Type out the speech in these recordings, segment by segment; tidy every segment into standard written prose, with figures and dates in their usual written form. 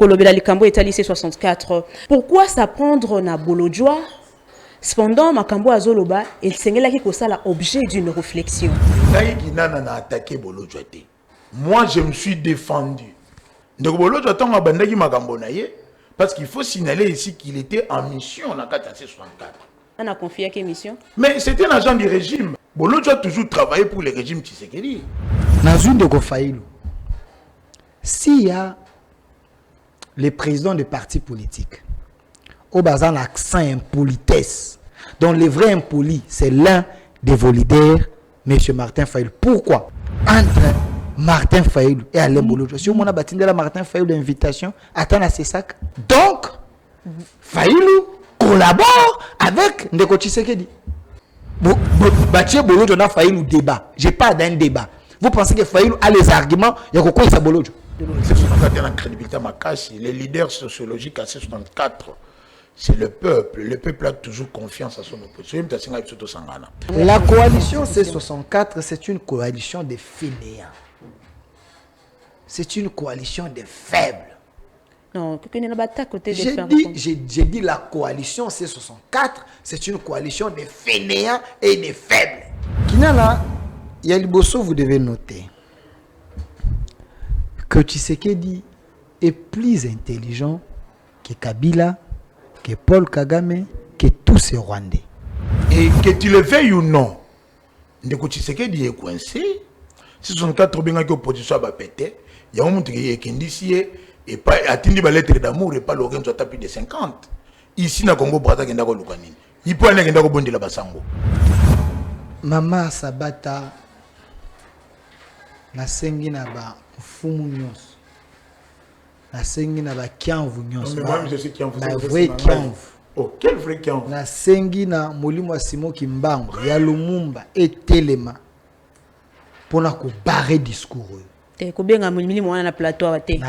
Kolobela Likambo est à lycée 64. Pourquoi s'apprendre na bolodjoa? Cependant, Makambo Azoloba et Sengela qui sala objet d'une réflexion. Moi, je me suis défendu. Donc, bolodjoa tanga bandaki Makambo naye parce qu'il faut signaler ici qu'il était en mission dans 64. On a confié à quelle mission? Mais c'était un agent du régime. Bolodjoa a toujours travaillé pour le régime Tshisekedi. Nazune de Gofaïlou. S'il y a les présidents des partis politiques, au bazar l'accent impolitesse, dont le vrai impoli, c'est l'un de vos leaders, M. Martin Fayulu. Pourquoi? Entre Martin Fayulu et Alain Bolodjoa, si on a bâti de la Martin Fayulu l'invitation, attends à ces sacs. Donc, Fayulu collabore avec Ndeko Tshisekedi. Bâtir Bolodjoa a Fayulu débat. Je parle d'un débat. Vous pensez que Fayulu a les arguments? Il y a quoi ça Bolodjoa? Les leaders sociologiques à C64, c'est le peuple. Le peuple a toujours confiance à son opposition. La coalition C64, c'est une coalition de fainéants. C'est une coalition de faibles. Non, j'ai dit la coalition C64, c'est une coalition de fainéants et de faibles. Kinala, Yaliboso, vous devez noter que Tshisekedi est plus intelligent que Kabila, que Paul Kagame, que tous ces Rwandais. Et que tu le veuilles ou non, Ndeko Tshisekedi est coincé. Si 64 bien que l'opposition a pété, il y a un monde qui est indicié et pas atteindre la lettre d'amour et pas l'organe soit tapis de 50. Ici, na Congo Brazzaville, qui est dans le Lukanini. Il peut aller dans le bon de la Basango. Maman Sabata, na sengi na ba fumu nyonso. Na sengi na ba kianvu nyonso. Mais moi, je sais kianvu. Na vrai kianvu. Oh, quel vrai kianvu? Na sengi na molimo Simo Kimbangu ya Lumumba etelema pona ko barrer discours. Te ko benga molimo wana na plateau ate.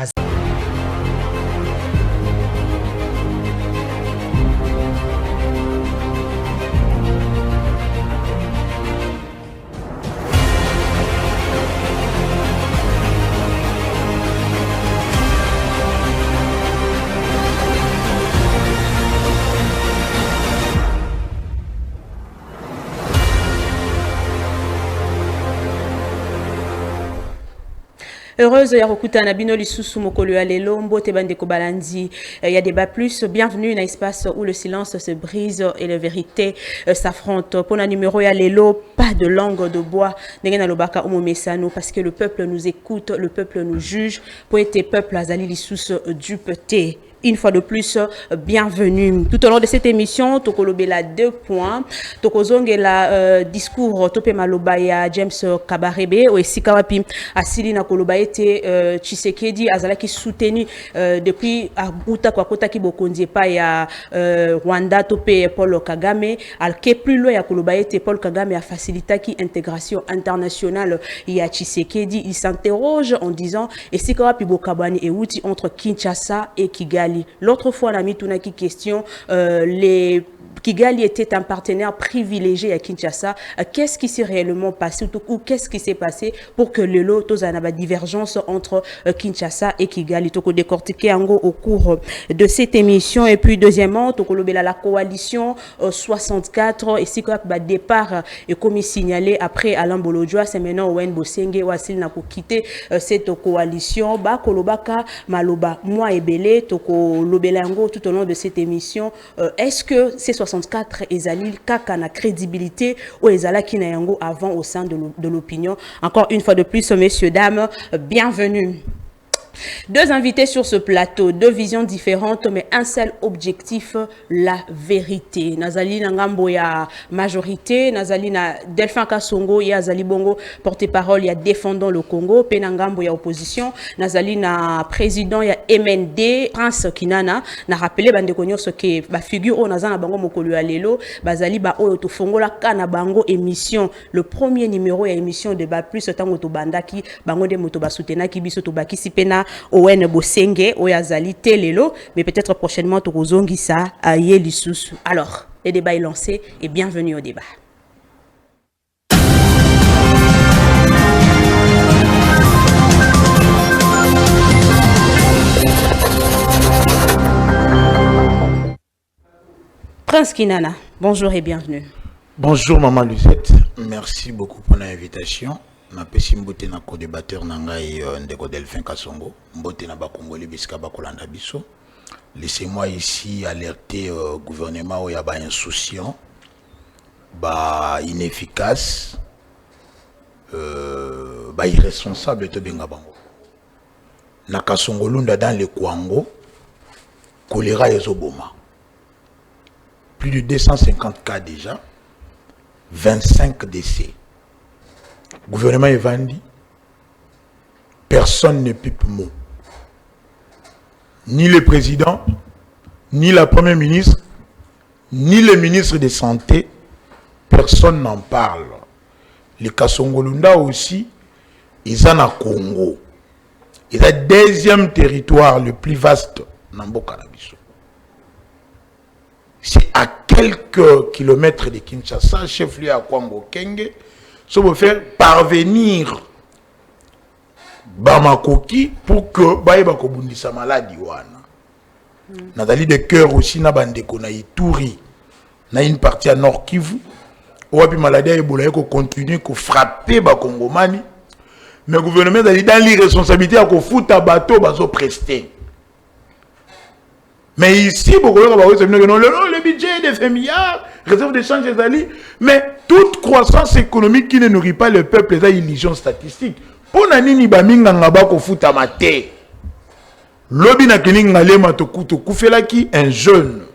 Heureuse ya kokuta na bino lisusu mokolo ya lelo mbote bandeko balandi ya débat plus. Bienvenue dans espace où le silence se brise et la vérité s'affronte. Pour la numéro ya lelo, pas de langue de bois ndengena lobaka umo mesano parce que le peuple nous écoute, le peuple nous juge. Pour être peuple azali lisusu dupeté. Une fois de plus, bienvenue. Tout au long de cette émission, Tokolobela 2 points. Tokozongela discours Topé Maloba ya James Kabarebe ou Sikawapi Asili na Koloba ete Tshisekedi azalaki soutenu depuis Abuta kwa kota ki bokonzi pa ya Rwanda Topé Paul Kagame alke plus loin ya Koloba ete Paul Kagame a facilité qui intégration internationale ya Tshisekedi. Il s'interroge en disant et Sikawapi Bokabani et Wuti entre Kinshasa et Kigali. L'autre fois, on a mis une question, Kigali était un partenaire privilégié à Kinshasa. Qu'est-ce qui s'est réellement passé ou qu'est-ce qui s'est passé pour que le lot de divergence entre Kinshasa et Kigali? Toko décortiquer au cours de cette émission. Et puis deuxièmement, Toko la coalition 64 et si quoi départ et comme il signalé après Alain Bolodjoa, c'est maintenant Owen Bosenge Wasil n'a pas quitté cette coalition. Ba Kolobaka Maloba moi et Belé Toko Lobelango tout au long de cette émission. Est-ce que ces 64 ezali kaka na crédibilité ou ezala ki na yango avant au sein de l'opinion? Encore une fois de plus, messieurs, dames, bienvenue. Deux invités sur ce plateau, deux visions différentes, mais un seul objectif, la vérité. Nazali Nangambo ya majorité, Nazali na Delphin Kasongo, ya Zali Bongo, porte-parole, ya défendant le Congo, Penangambo ya opposition, Nazali na président, ya MND, Prince Kinana, na rappelé bande konyo ce que ba figure o nazana bango mokolo ya lelo, bazali ba o to fongola kana bango émission, le premier numéro ya émission de ba plus tango to bandaki, bango de moto ba soutenaki biso to baki sipena Owen Bosenge oyazali telelo, mais peut-être prochainement Tokozongi sa aye lisusu. Alors, le débat est lancé et bienvenue au débat. Prince Kinana, bonjour et bienvenue. Bonjour Maman Luzette, merci beaucoup pour l'invitation. Na pesi mbote na co-débatteur nangai ndeko Delphin Kasongo, mbote na ba Congolais bisika ba kolanda biso. Laissez-moi ici alerter gouvernement oya ba insouciant, ba inefficace, ba irresponsable to benga bango. Na Kasongo lunda dans le Kwango, choléra ezoboma. Plus de 250 cas déjà, 25 décès. Gouvernement est vendu, personne ne pipe mot. Ni le président, ni la première ministre, ni le ministre de Santé, personne n'en parle. Les Kasongolunda aussi, ils sont à Congo. Ils sont le deuxième territoire le plus vaste dans Mboka na biso. C'est à quelques kilomètres de Kinshasa, chef-lieu à Kwango Kenge, ça veut faire parvenir Bamakoki pour que Baïba Kobundisa maladie wana. Nathalie de cœur aussi na bandeko na Ituri, na une partie à Nord Kivu, où la maladie Ebola ko continuer ko frapper ba Kongomani, mais le gouvernement a dit dans l'irresponsabilité à ko fouta bateau bazo prester. Mais ici, le budget est de 20 milliards, réserve de change d'ali, mais toute croissance économique qui ne nourrit pas le peuple est une illusion statistique. Pour nani baminga ngaba ko futa mate. Lobi na keninga lema to kufela ki un jeune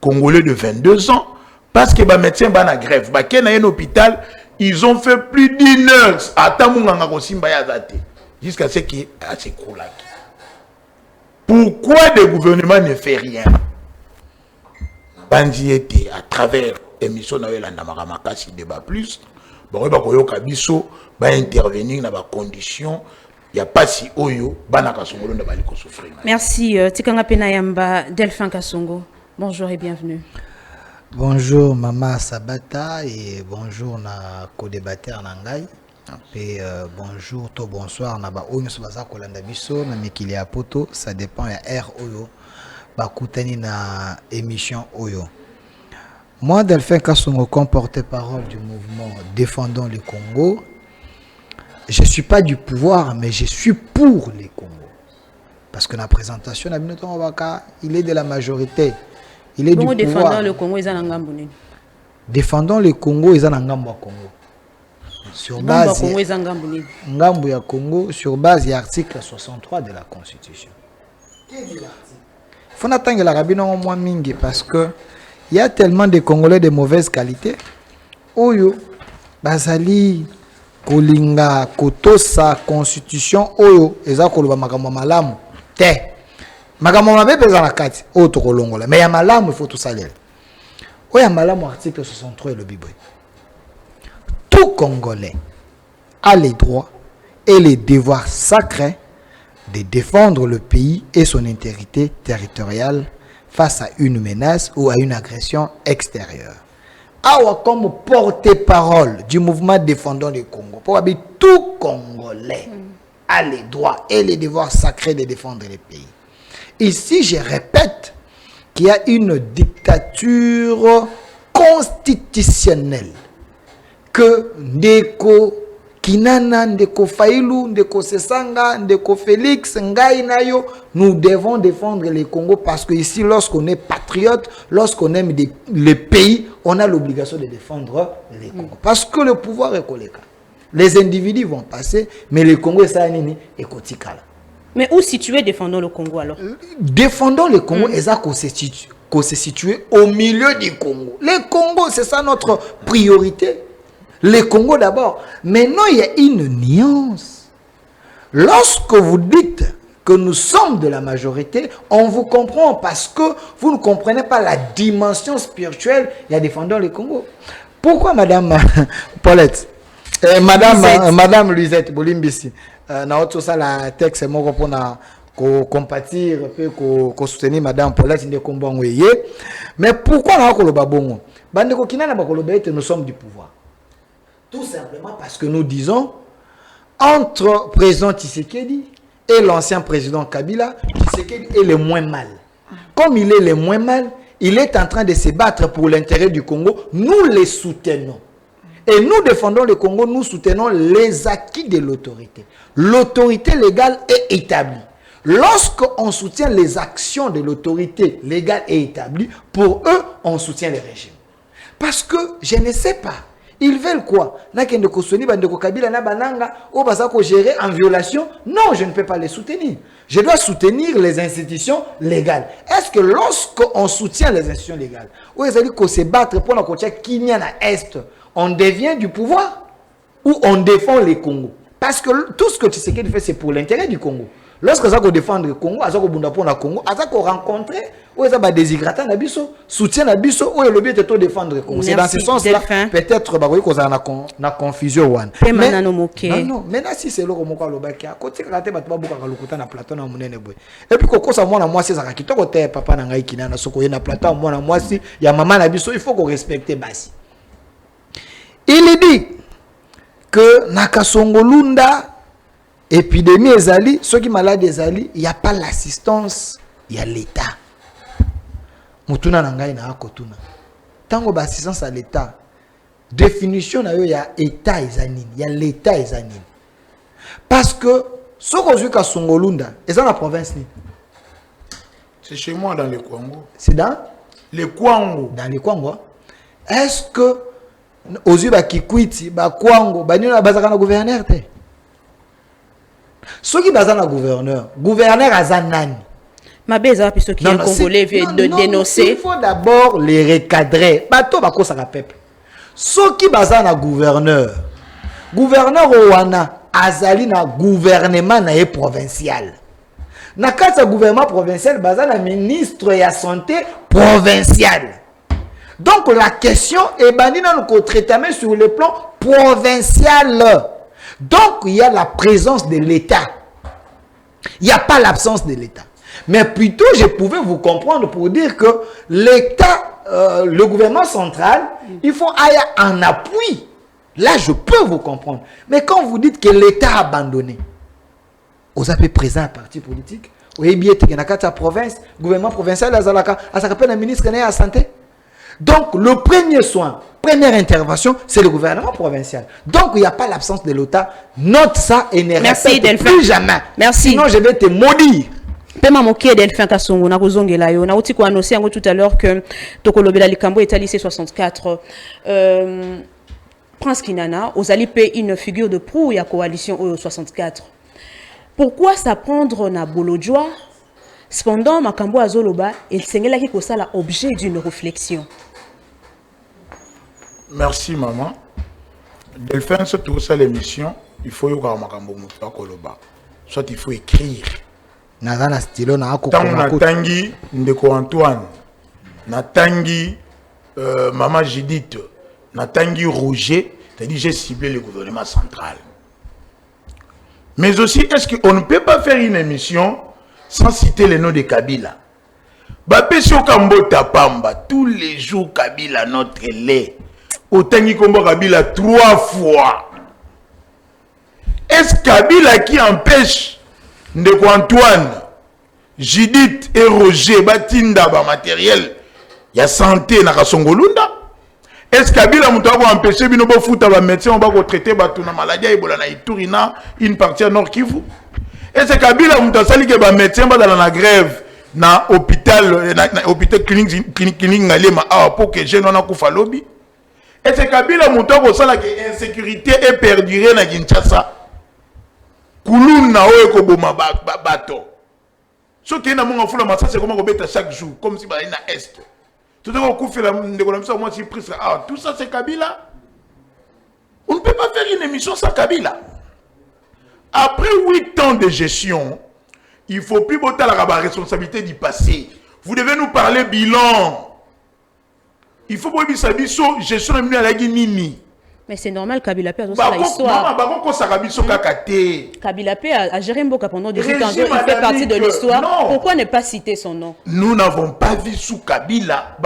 Congolais de 22 ans parce que ba médecin ba na grève, ba ken na un hôpital, ils ont fait plus d'une heure à tamunga ko simba ya zate jusqu'à ce qui a s'écroulé. Pourquoi le gouvernement ne fait rien? Bandi était à travers l'émission de Makasi débat plus. Bon, va intervenir dans les conditions. Il n'y a pas si oyo, banaka songolo na baliko souffrir. Merci Tikanga Penayamba, Delphin Kasongo. Bonjour et bienvenue. Bonjour Mama Sabata et bonjour na co-débatteur Nangai. Et bonjour, to bonsoir, naba oyo sobaza kolanda biso na mikili ya poto, ça dépend ya air oyo bakutani na émission oyo. Moi Delphin Kasongo, comme porte-parole du mouvement Défendons le Congo, je suis pas du pouvoir mais je suis pour les Congo. Parce que la présentation na binoto waka, il est de la majorité. Il est du pouvoir. Défendons le Congo, ils en ngambo nini? Défendons le Congo, ils en ngambo Congo. Sur base Ngambo ya Congo sur base de l'article 63 de la Constitution. Il faut attendre la rabine au moins mingi parce que il y a tellement de Congolais de mauvaise qualité. Oyo bazali kolinga kotosa constitution oyo eza koloba makambo malamu te. Makambo mabe peza na kati oyo to kolongola mais ya malamu il faut tout saler. Oya malamu article 63 le biboy. Tout Congolais a les droits et les devoirs sacrés de défendre le pays et son intégrité territoriale face à une menace ou à une agression extérieure. Awa comme porte-parole du mouvement Défendons le Congo, pour habiter tout Congolais a les droits et les devoirs sacrés de défendre le pays. Ici, je répète qu'il y a une dictature constitutionnelle. Que Ndeko Kinana, Ndeko Faïlou, Ndeko Sesanga, Ndeko Félix, Ngai Nayo, nous devons défendre les Congo parce que ici, lorsqu'on est patriote, lorsqu'on aime le pays, on a l'obligation de défendre les Congo. Parce que le pouvoir est collégal. Les individus vont passer, mais le Congo est nini et kotikala. Mais où situer Défendons le Congo alors? Défendons le Congo, et ça qu'on se situe au milieu du Congo. Le Congo, c'est ça notre priorité. Le Congo d'abord. Maintenant, il y a une nuance. Lorsque vous dites que nous sommes de la majorité, on vous comprend parce que vous ne comprenez pas la dimension spirituelle. Il y a Défendons le Congo. Pourquoi Madame Paulette, Madame Luisette Bolimbisi, na autre ça la texte moi pour na compatir peu ko soutenir Madame Paulette de Kombongo yé. Mais pourquoi na ko loba bongo? Bande ko kinana ba ko loba nous sommes du pouvoir. Tout simplement parce que nous disons, entre président Tshisekedi et l'ancien président Kabila, Tshisekedi est le moins mal. Comme il est le moins mal, il est en train de se battre pour l'intérêt du Congo, nous les soutenons. Et nous défendons le Congo, nous soutenons les acquis de l'autorité. L'autorité légale est établie. Lorsqu'on soutient les actions de l'autorité légale et établie, pour eux, on soutient le régime. Parce que, je ne sais pas, ils veulent quoi? Gérer en violation? Non, je ne peux pas les soutenir. Je dois soutenir les institutions légales. Est-ce que lorsqu'on soutient les institutions légales, ou ils ont se battre pour la côté Kenya à Est, on devient du pouvoir ou on défend les Congo? Parce que tout ce que tu sais qu'il fait, c'est pour l'intérêt du Congo. Lorsque ça défendre le Congo, ça bunda pour le Congo, ça rencontrer ou ça va désigrater na biso, soutien na biso ou le but de défendre le Congo. C'est dans ce sens-là peut-être bah qu'on a na confusion one. Mais non, maintenant si c'est le moko lobaki à côté quand tu vas beaucoup à lokuta na plateau na munene boy. Et puis koko ça moi c'est ça qui côté papa na ngai kina na soko na plateau moi si ya maman na biso, il faut qu'on respecte basi. Il dit que Nakasongolunda épidémie ezali, ceux qui malades ezali, il n'y a pas l'assistance, il y a l'État. Mutuna nangai na akotuna. Tango ba assistance à l'État. Définition na yo ya État ezanini, il y a l'État ezanini. Parce que ce qu'on dit ka Songolunda, est dans la province ni. C'est chez moi dans le Congo. C'est dans le Congo. Dans le Congo. Est-ce que aux yeux ba Kikwiti, ba Congo, ba nina bazaka na gouverneur te? Ceux qui basent na gouverneur Azanani. Ma beza puisque qui est congolais vient de dénoncer. Il faut d'abord les recadrer. Bato bako saka peuple. Ceux qui basent na gouverneur Owana azali na gouvernement na provincial. Na kata gouvernement provincial basé na ministre ya santé provincial. Donc la question est bandie dans le traitement sur le plan provincial. Donc, il y a la présence de l'État. Il n'y a pas l'absence de l'État. Mais plutôt, je pouvais vous comprendre pour dire que l'État, le gouvernement central, il faut aller en appui. Là, je peux vous comprendre. Mais quand vous dites que l'État a abandonné, vous avez présent un parti politique, vous avez bien été dans la province, le gouvernement provincial, ça s'appelle le ministre de la Santé. Donc, le premier soin, première intervention, c'est le gouvernement provincial. Donc, il n'y a pas l'absence de l'État. Note ça et ne répète plus jamais. Merci. Sinon, je vais te maudire. Pema mokie Delphin Kasongo na kozongela yo na uti ko annoncer yango tout à l'heure que tokolobela likambo etali C64 Prince Kinana ozali pe une figure de proue ya coalition au 64. Pourquoi ça prendre na bolodjoa cependant makambo azoloba el sengela ki kosala objet d'une réflexion. Merci maman. Delphin surtout ça l'émission, il faut y avoir makambo mutu akoloba. Soit il faut écrire. Nazana stylo na ako Tangi ndeko Antoine, na tangi maman Judith, na tangi Roger, c'est-à-dire j'ai ciblé le gouvernement central. Mais aussi, est-ce qu'on ne peut pas faire une émission sans citer le nom de Kabila? Bapesio Kambota Pamba, tous les jours Kabila notre lait. Autangi Kombo Kabila 3 fois. Est-ce Kabila qui empêche Ndeko Antoine, Judith et Roger batinda ba matériel ya santé na Kasongolunda? Est-ce Kabila mutabo empêcher bino bo futa ba médecin ba ko traiter ba tuna maladie ebola na Ituri na une partie à Nord Kivu? Est-ce Kabila mutasali ke ba médecin ba dans la grève na hôpital na hôpital clinique ngalema pour que jeune na kufa lobi? Est-ce Kabila mutabo sala ke insécurité est perdurée na Kinshasa? Kuluna oye ko boma bato. Ce qui est dans mon foule c'est comment on bête chaque jour comme si bah il na est. Tout à coup fait la ça moi si prise tout ça c'est Kabila. On ne peut pas faire une émission sans Kabila. Après 8 ans de gestion, il faut plus botter la responsabilité du passé. Vous devez nous parler bilan. Il faut pas dire gestion de la Guinée. Mais c'est normal, Kabila P a aussi l'histoire. Kabila P a géré Mboka pendant 18 ans, il fait partie de l'histoire. Pourquoi ne pas citer son nom? Nous n'avons pas vu sous Kabila,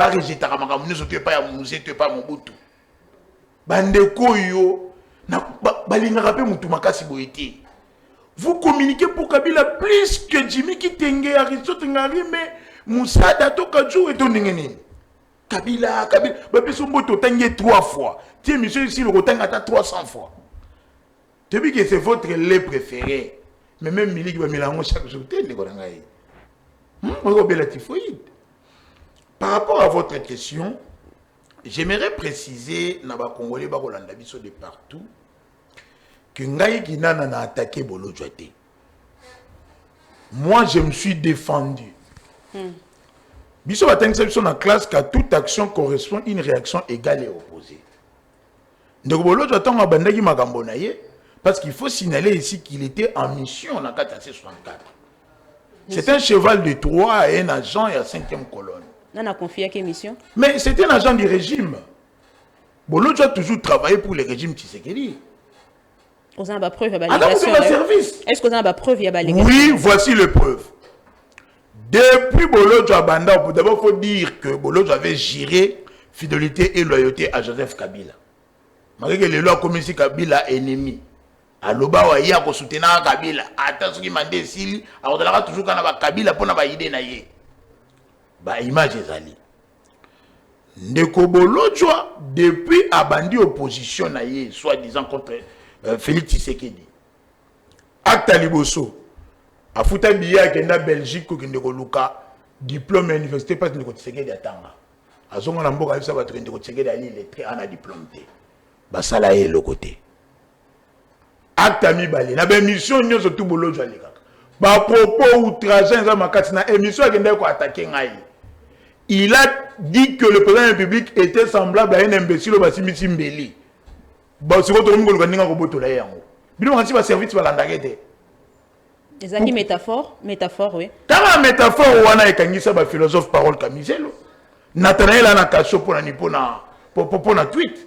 vous communiquez pour Kabila plus que Jimmy Kitenge, Aristote Ngari, mais Moussa Dato Kadjou et Toningeni. Kabila. Babiso mboto tangé 3 fois. Tiens, monsieur ici, le rotang attend 300 fois. Tu dis que c'est votre lait préféré. Mais même Mili qui va mélanger chaque jour, tu es par rapport à votre question, j'aimerais préciser, dans les Congolais, de partout, que Ngaï Kinana n'a attaqué Bolo Djoate. Moi, je me suis défendu. Biso va tenir dans la classe qu'à toute action correspond une réaction égale et opposée. Donc, Bolo Djoate a bandagi magambonaye parce qu'il faut signaler ici qu'il était en mission dans 4C64. C'est un cheval de Troie et un agent et à 5e colonne. On a confié à quelle mission? Mais c'était un agent du régime. Bolo a toujours travaillé pour le régime Tshisekedi. Vous avez preuve à service. Est-ce que vous avez preuve à Oui, voici les preuves. Depuis Bolo Banda, d'abord il faut dire que Bolo avait géré fidélité et loyauté à Joseph Kabila. Malgré que les lois comme si Kabila ennemi. Aloba wa ya ko soutenir Kabila. Attends ce qui m'a dit Sili, alors là toujours quand on Kabila pour na ba idée na ye. Ba image ezali. Ndeko Bolo depuis abandi opposition na ye soi-disant contre Félix Tshisekedi. Acte liboso. Afuta biya kenda Belgique ko ndeko luka diplôme à université pas ndeko Tshisekedi atanga. Azonga na mboka bisa ba ndeko Tshisekedi ali lettré ana diplôme té. Ba sala ye le côté. Acte mibale na ba mission nyoso tout Bolo aleka. Ba propos outrageant za makati na émission akenda ko attaquer ngai. Il a dit que le président de la République était semblable à un imbécile au Bassimisi Mbeli. Bah, c'est votre monde qui a roboté là. Bien, on a dit service va l'andagete. Les amis métaphore, oui. Dans la métaphore, on a écrit ça, philosophe parole Camiselo. Nathanaël a un cachot pour un tweet.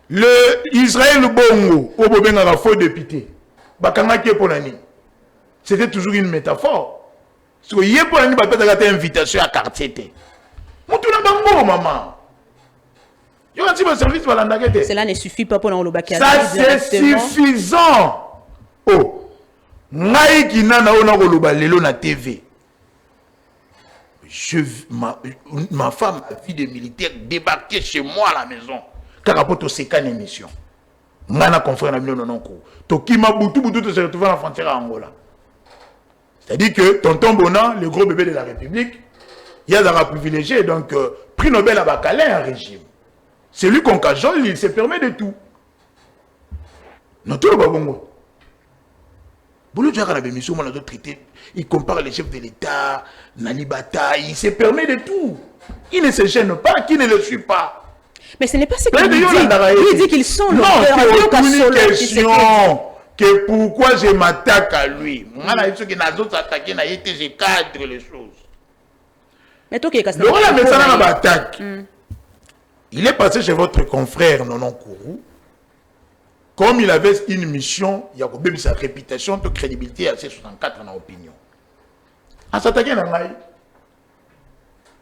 Le Israël Bongo, au Bobenga a faux député. Bakanga qui est pour l'année. C'était toujours une métaphore. Parce que hier pour l'année, il y a une invitation à quartier. Maman. Cela ne suffit pas pour nous le bac. Ça c'est suffisant. Oh. Ngai qui n'a pas na TV. Ma femme, ma fille de militaire, débarquait chez moi à la maison. Car après tout c'est qu'une émission. Ngana confrère na mino non ko. To kima butu se retrouve à la frontière à Angola. C'est-à-dire que tonton Bonan, le gros bébé de la République, il y a un privilégié, donc prix Nobel à Bacalais un régime. C'est lui qu'on cajole, il se permet de tout. Non, tout le babongo. Boulou Diara l'émission, on a d'autres traités. Il compare les chefs de l'État, Nalibata, il se permet de tout. Il ne se gêne pas, qui ne le suit pas. Mais ce n'est pas ce qu'il dit. Il dit qu'ils sont non, c'est une question. Que pourquoi je m'attaque à lui. Moi, je suis attaqué, je cadre les choses. Mais toi qui es le rôle de la attaque, il est passé chez votre confrère Nonon Kourou. Comme il avait une mission, il y a même sa réputation de crédibilité à C64 en opinion. À s'attaquer à moi,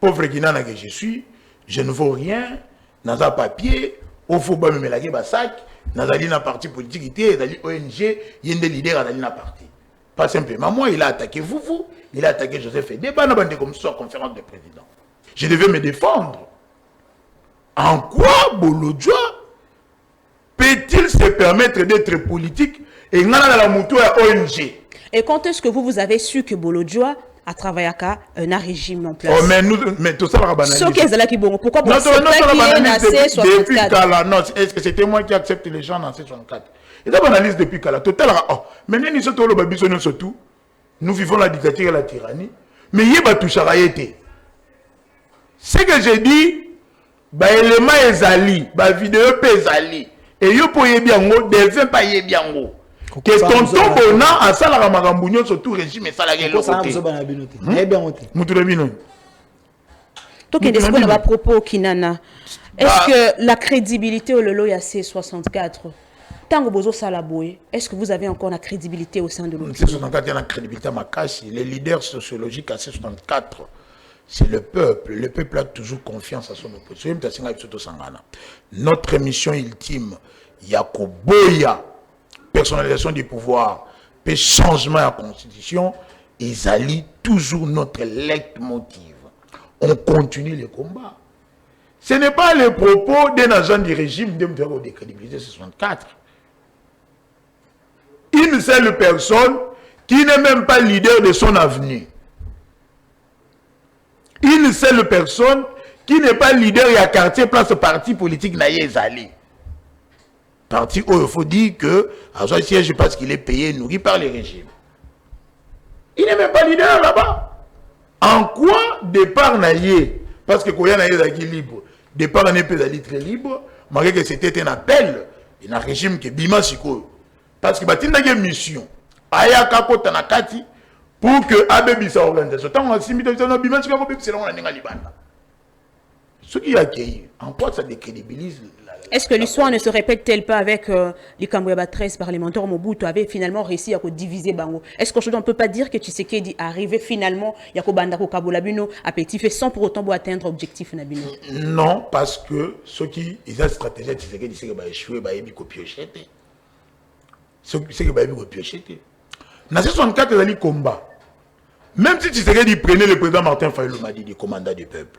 pauvre Guinana que je suis, je ne vaux rien, dans un papier, au faut pas me mélanger ma sac. Nazali na parti politique, Nazali ONG, il y a des leaders à la parti. Pas simplement moi, il a attaqué vous, il a attaqué Joseph Débat, dans la conférence de président. Je devais me défendre. En quoi Bolodjoa peut-il se permettre d'être politique et n'a la moto à ONG? Et quand est-ce que vous avez su que Bolodjoa a travaillé à un régime en place? Oh, mais tout ça va banaliser. Pourquoi non, depuis Kala, non, est-ce que c'était moi qui accepte les gens dans C64? Et ça banalise depuis Kala. Total, oh, maintenant, nous vivons la dictature et la tyrannie. Mais il y a tout ça. Ce que j'ai dit, bah, élément ezali, bah, vidéo ezali. Et yo pour y bien haut, devient pas y bien haut. Que tonton Bonan a ça la magambougnon sur tout régime et ça la gueule. Donc, est-ce qu'on a à propos, Kinana? Est-ce que la crédibilité au Lolo y a C64, tant que vous salaboué, est-ce que vous avez encore la crédibilité au sein de l'opposition? C64, il y a la crédibilité à Makassi. Les leaders sociologiques à C64, c'est le peuple. Le peuple a toujours confiance à son opposition. Notre mission ultime, Yakoboya, personnalisation du pouvoir, puis changement à la constitution, ils allient toujours notre leitmotiv. On continue le combat. Ce n'est pas le propos d'un agent du régime de me décrédibiliser 64. Une seule personne qui n'est même pas leader de son avenir. Une seule personne qui n'est pas leader et à quartier place parti politique naïe allé. Parti où il faut dire que à son siège parce qu'il est payé, nourri par les régimes. Il n'est même pas leader là-bas. En quoi départ naïe? Parce que Koya naïe est libre. Départ n'est pas très libre, malgré que c'était un appel. Il y a un régime qui est bima siko. Parce que il y a une mission. Aya kako tanakati pour que Abebi sa organisation. Tant on a simité dans bima siko c'est là on a n'enga libanda. Ce qui a accueilli, en quoi ça décrédibilise? Est-ce que l'histoire ne se répète-t-elle pas avec les Kambouaba 13 parlementaires Mobutu avait finalement réussi à diviser Bango? Est-ce qu'aujourd'hui on ne peut pas dire que Tshisekedi arrivé finalement Yako Bandako Kabolabino à petit fait sans pour autant atteindre l'objectif Nabino? Non, parce que ceux qui ont stratégie Tshisekedi c'est que va échouer, va ébi piocher. C'est que va ébi piocher. Dans 64 il y a combat. Même si Tshisekedi prenait le président Martin Fayulu Madi, le commandant du peuple.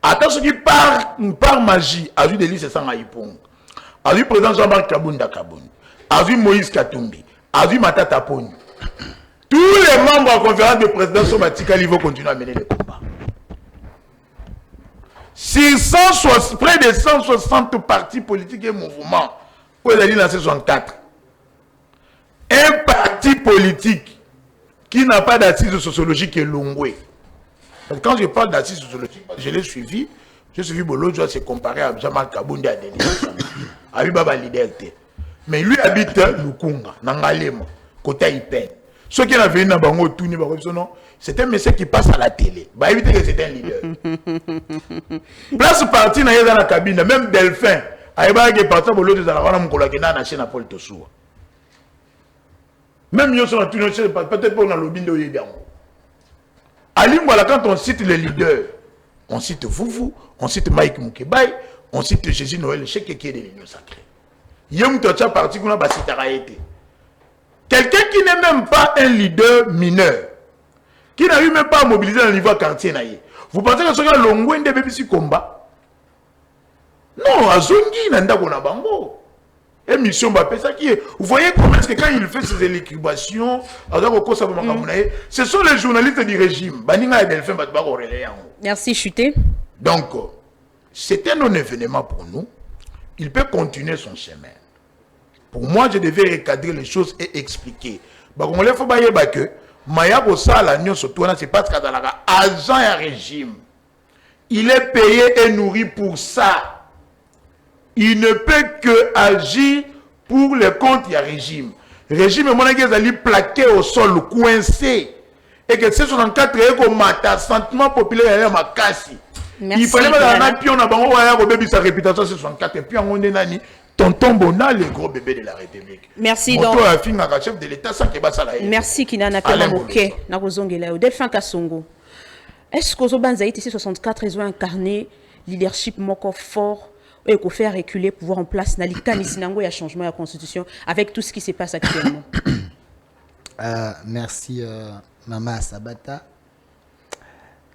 Attends, ce qui par magie, a vu des listes sans Haïpong, a vu le président Jean-Marc Kabunda Kaboun, a vu Moïse Katumbi, a vu Matata Pony. Tous les membres en conférence de président Somatika, ils vont continuer à mener le combat. Près de 160 partis politiques et mouvements, pour les dans 64. Un parti politique qui n'a pas d'assise sociologique est Longwe. Quand je parle d'assise sociologique, je l'ai suivi. J'ai suivi Bolo, je s'est comparé à Jean-Marc Kabounda à Denis. À lui, Baba Liberté. Mais lui habite Lukunga, Nangalema, côté Ipen. Ceux qui ont venu dans Bango, c'est un monsieur qui passe à la télé. Bah, évitez que c'est un leader. Place parti dans la cabine, même Delphin. Aïba qui est parti pour l'autre, dans la chaîne à Paul Tossoua. Même nous sommes peut-être pour dans le lobby de Yébiango. Voilà, quand on cite les leaders, on cite Foufou, on cite Mike Moukebaï, on cite Jésus Noël, le chèque qui est de l'Union sacrée. Yom Tocha parti qu'on a été. Quelqu'un qui n'est même pas un leader mineur, qui n'a eu même pas à mobiliser dans le niveau quartier. Vous pensez que ce gars Longwen de BBC combat? Non, à Zongi, Nanda Konabango. Émission Mbappé, ça qui est. Vous voyez comment est-ce que quand il fait ses élucubrations, ce sont les journalistes du régime. Merci, Chuté. Donc, c'est un non-événement pour nous. Il peut continuer son chemin. Pour moi, je devais recadrer les choses et expliquer. Il faut que Maya Sala, c'est parce qu'il y a agent et régime. Il est payé et nourri pour ça. Il ne peut que agir pour le compte du régime. Le régime est plaqué au sol, coincé. Et que c'est 64 ans, sentiment populaire ma casse. Il fallait que sa réputation 64 et puis on est nani tonton Bona, le gros bébé de la République. Merci donc. Chef de l'État sans que ça la. Merci Kinana Pemamoke na kozongela Delphin Kasongo. Est-ce que Zobanza ici 64 ils ont incarné leadership moko fort et qu'on fait reculer pouvoir en place dans le changement de la constitution avec tout ce qui se passe actuellement? Merci Mama Sabata.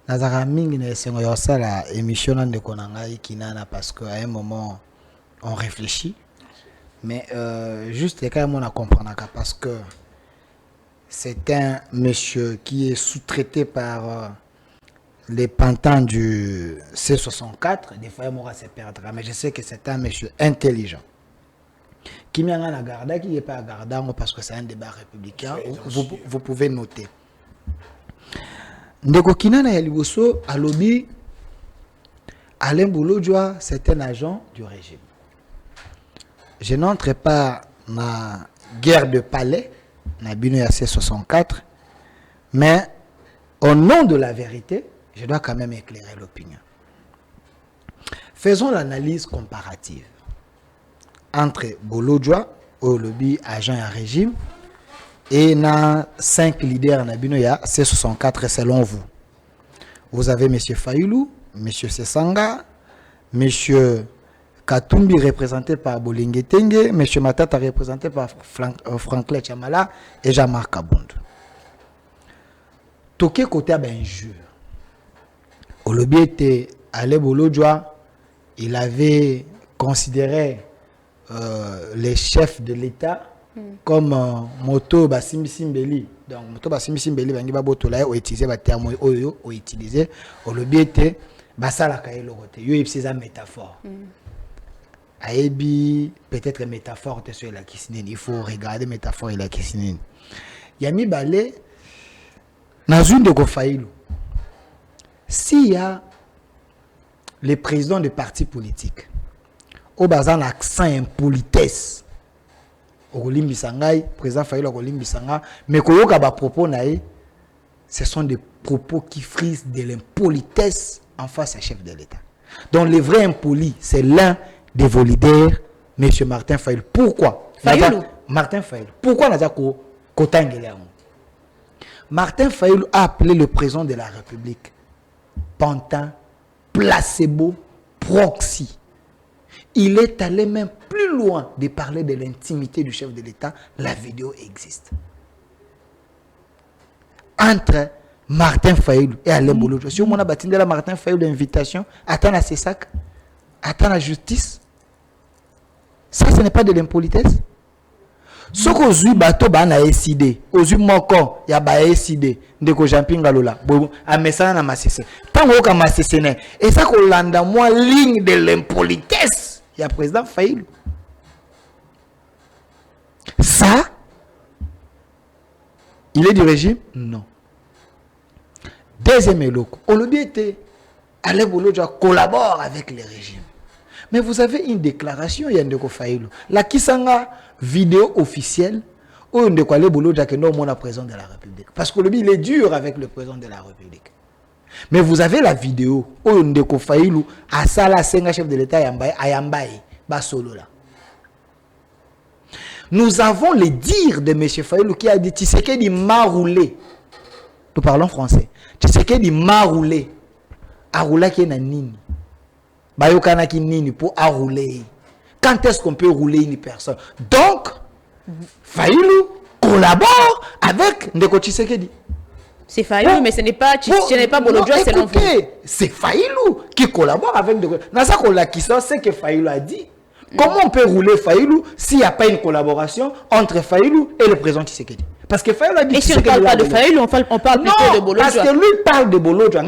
Nazara mingi na sengo yo sala émission de konanga kinana parce qu'à un moment on réfléchit mais juste quand même on a comprendre parce que c'est un monsieur qui est sous-traité par les pantins du C64, des fois il m'aura se perdre, mais je sais que c'est un monsieur intelligent. Qui m'a la garda, qui n'est pas à garda, parce que c'est un débat républicain, vous pouvez noter. Ndeko Kinana Yaliboso, à lobby, Alain Bouloudjoa, c'est un agent du régime. Je n'entre pas dans la guerre de palais, dans la C64, mais au nom de la vérité, je dois quand même éclairer l'opinion. Faisons l'analyse comparative entre Bolodjoa, au lobby agent et régime, et na 5 leaders en Abinoya, C64 selon vous. Vous avez M. Fayulu, M. Sessanga, M. Katumbi représenté par Bolingue Tenge, M. Matata représenté par Franklin Chamala et Jean-Marc Kabound. Toké côté à injure. Au lobby était allé Bolodjoa, il avait considéré les chefs de l'État comme moto basimisimbeli. Donc moto basimisimbeli bangi babotola o utiliser ba terme oyo o utiliser au lobiete basala kaelo côté. Yo c'est une métaphore. Aebi peut-être métaphore de sur la kisine, il faut regarder métaphore et la kisine. Yami balé dans une de Gofaïlou. S'il y a les présidents de partis politiques au bazan accent impolitesse au Limbisangai, président Faïlou au Limbisanga, mais koyoka ba propos nae, ce sont des propos qui frisent de l'impolitesse en face à chef de l'État. Donc le vrai impoli, c'est l'un de vos leaders, M. Martin Faïlou. Pourquoi Martin Faïlou. Pourquoi n'a-t-il pas Martin Faïlou a appelé le président de la République pantin, placebo, proxy. Il est allé même plus loin de parler de l'intimité du chef de l'État. La vidéo existe. Entre Martin Faïlou et Alain Bolodjo. Si on a bâti de la Martin Faïlou d'invitation, attends à ses sacs, attends la justice. Ça, ce n'est pas de l'impolitesse. Ce qu'on a bateau bana décidé, aux moko ya ba décidé de ko jampinga lola. Bon, a messana na masese. Tant que masese ne. Et ça qu'on landa moi ligne de l'impolitesse. Il y a président Faïlou. Ça, il est du régime? Non. Deuxième éloque, on le dit était Alain Bolodjo collabore avec le régime. Mais vous avez une déclaration, Yandeko Faïlou. La Kisanga vidéo officielle, où on décolle Bolodjo que non, mon président de la République. Parce que le il est dur avec le président de la République. Mais vous avez la vidéo, où on décolle Faïlou, à Sala Senga, chef de l'État, à Yambaye, Basolo là. Nous avons les dires de M. Faïlou qui a dit Tshisekedi m'a roulé. Nous parlons français. Tshisekedi m'a roulé. A roulé qui est nini. Bayokana ki nini pour a rouler. Quand est-ce qu'on peut rouler une personne? Donc, Faïlou collabore avec Ndeko Tshisekedi. C'est Faïlou, mais ce n'est pas Bolodjo, c'est l'enfant. C'est Faïlou qui collabore avec Ndeko. Dans ça qu'on l'a qui sort, c'est que Faïlou a dit. Comment on peut rouler Faïlou s'il n'y a pas une collaboration entre Faïlou et le président Tshisekedi? Parce que Faïlou a dit. Et si on ne parle pas de Faïlou, on parle plutôt de Bolodjo. Parce que lui parle de Bolodjo.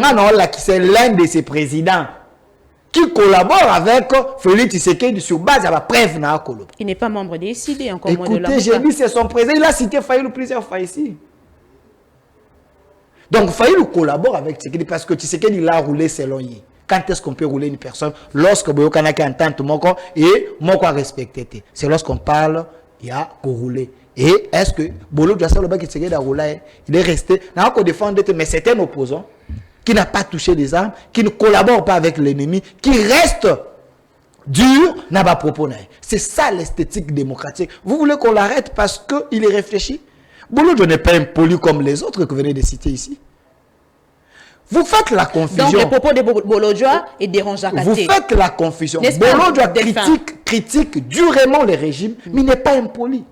C'est l'un de ses présidents qui collabore avec Félix Tshisekedi sur base de la preuve. Il n'est pas membre des SID, encore moins de la. Écoutez, j'ai dit c'est son président. Il a cité Faïlou plusieurs fois ici. Donc Faïlou collabore avec Tshisekedi parce que Tshisekedi l'a roulé selon lui. Quand est-ce qu'on peut rouler une personne? Lorsque Boyokana qui entend Moko et Moko a respecté. C'est lorsqu'on parle, il y a qu'on rouler. Et est-ce que Bolodjo a roulé? Il est resté. Mais c'est un opposant qui n'a pas touché les armes, qui ne collabore pas avec l'ennemi, qui reste dur, n'a pas proposé. C'est ça l'esthétique démocratique. Vous voulez qu'on l'arrête parce qu'il est réfléchi? Bolodjo n'est pas impoli comme les autres que vous venez de citer ici. Vous faites la confusion. Donc, les propos de Bolodjo est dérangeant. Vous faites la confusion. Bolodjo critique durement le régime, mais il n'est pas impoli.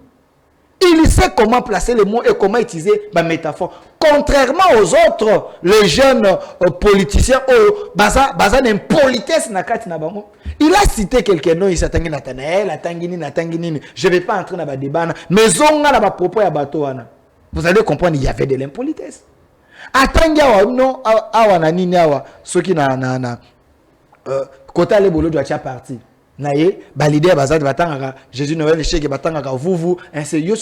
Il sait comment placer les mots et comment utiliser ma métaphore. Contrairement aux autres, les jeunes politiciens, il a cité quelqu'un, il s'est dit Nathanaël, je ne vais pas entrer dans le débat, mais vous allez comprendre, il y avait de l'impolitesse. Atanga non awa nini awa soki na kota le Bolodjo a parti naye balide bazad batanga Jésus Noël cheke batanga vous ainsi yo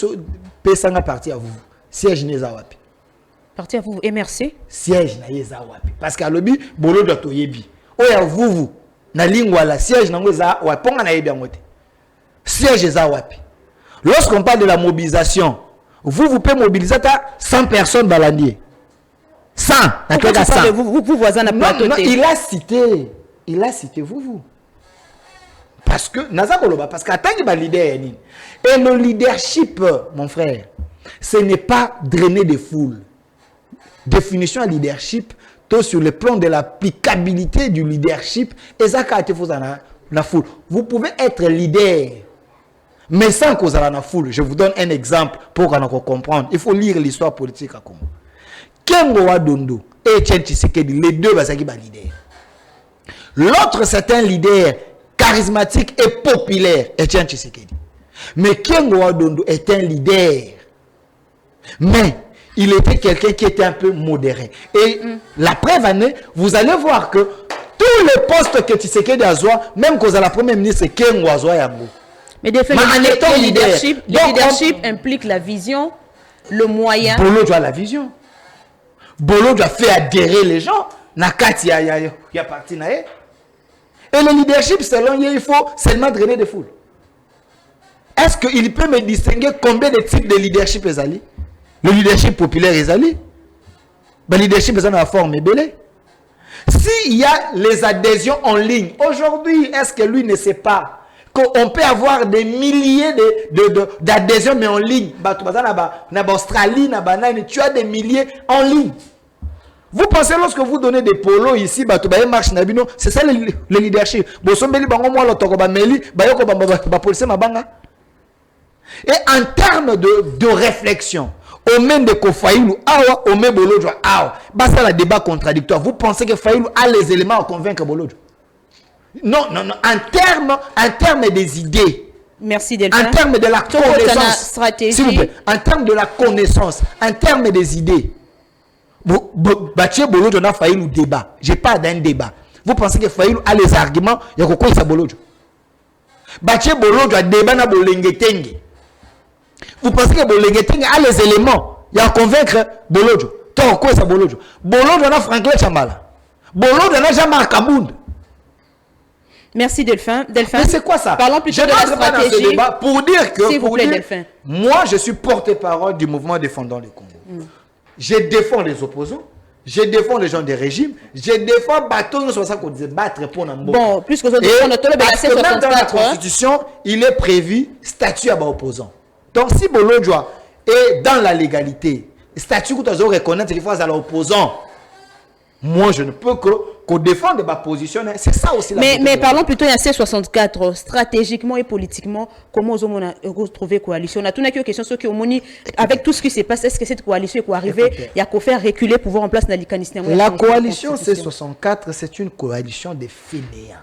pesanga parti à vous siège neza wapi parti à vous et merci siège na yeza wapi parce que alobi Bolodjo to yebi oya vous na lingwa la siège na ngeza wa ponga na yebi ngote siège za wapi. Lorsqu'on parle de la mobilisation, vous pouvez mobiliser 100 personnes balandier. 100. Vous voisin à plateau. Non, il a cité vous. Parce que parce qu'attendre leader et le leadership, mon frère, ce n'est pas drainer des foules. Définition de leadership, tout sur le plan de l'applicabilité du leadership, et ça la foule. Vous pouvez être leader, mais sans cause à la foule. Je vous donne un exemple pour qu'on comprenne. Il faut lire l'histoire politique à Congo. Kengo Wadondo et Etienne Tshisekedi, les deux basaki ba leader. L'autre c'est un leader charismatique et populaire, Etienne Tshisekedi. Mais Kengo Wadondo est un leader. Mais il était quelqu'un qui était un peu modéré. Et la preuve année, vous allez voir que tous les postes que Tshisekedi a joué, même quand la première ministre, c'est Kengo a joué. Mais de fait, le leadership implique la vision, le moyen. Bolo doit la vision. Bolo doit faire adhérer les gens. Nakati y a parti na. Et le leadership, selon lui, il faut seulement drainer des foules. Est-ce qu'il peut me distinguer combien de types de leadership ils allaient? Le leadership populaire ils allaient. Le leadership ils ont la forme est belle. S'il y a les adhésions en ligne, aujourd'hui, est-ce que lui ne sait pas qu'on peut avoir des milliers d'adhésions, mais en ligne? En Australie, tu as des milliers en ligne. Vous pensez lorsque vous donnez des polos ici, c'est ça le leadership. Et en termes de réflexion, au même de Faïlou, au même Bolodjo, c'est le débat contradictoire. Vous pensez que Faïlou a les éléments à convaincre Bolodjo? Non. En termes des idées. Merci Delphin. En termes de la connaissance. S'il vous plaît. En termes de la connaissance. En termes des idées. Bachie Bolodjo n'a Faïlou débat. Je parle d'un débat. Vous pensez que Faïlou a les arguments? Il y a quoi ça Bolodjo? Bachie Bolodjo a débat na Bolengetenge. Vous pensez que Bolengetenge a les éléments? Il y a convaincre Bolodjo. Toi, quoi ça Bolodjo? Bolodjo n'a Franklin Chambala. Bolodjo n'a jamais Kabound. Merci Delphin. Mais c'est quoi ça? Parlons plutôt de la stratégie. Dans ce débat pour dire que, s'il vous plaît, Delphin. Moi, je suis porte-parole du mouvement défendant le Congo. Je défends les opposants. Je défends les gens des régimes. Je défends Baton sur ça qu'on disait battre pour Nambo. Bon, plus que ça, même dans la Constitution, il est prévu statut à l'opposant. Donc, si Bolodjo est dans la légalité, statut que tu dois reconnaître qu'il faut à l'opposant, moi, je ne peux que défendre ma position. C'est ça aussi la mais parlons plutôt de C64, stratégiquement et politiquement, comment on a trouvé coalition? On a tout une question sur qui avec tout ce qui se passe, est-ce que cette coalition est arriver, il y a qu'à faire reculer le pouvoir en place dans l'Ikanistan? La coalition C64, c'est une coalition de fainéants.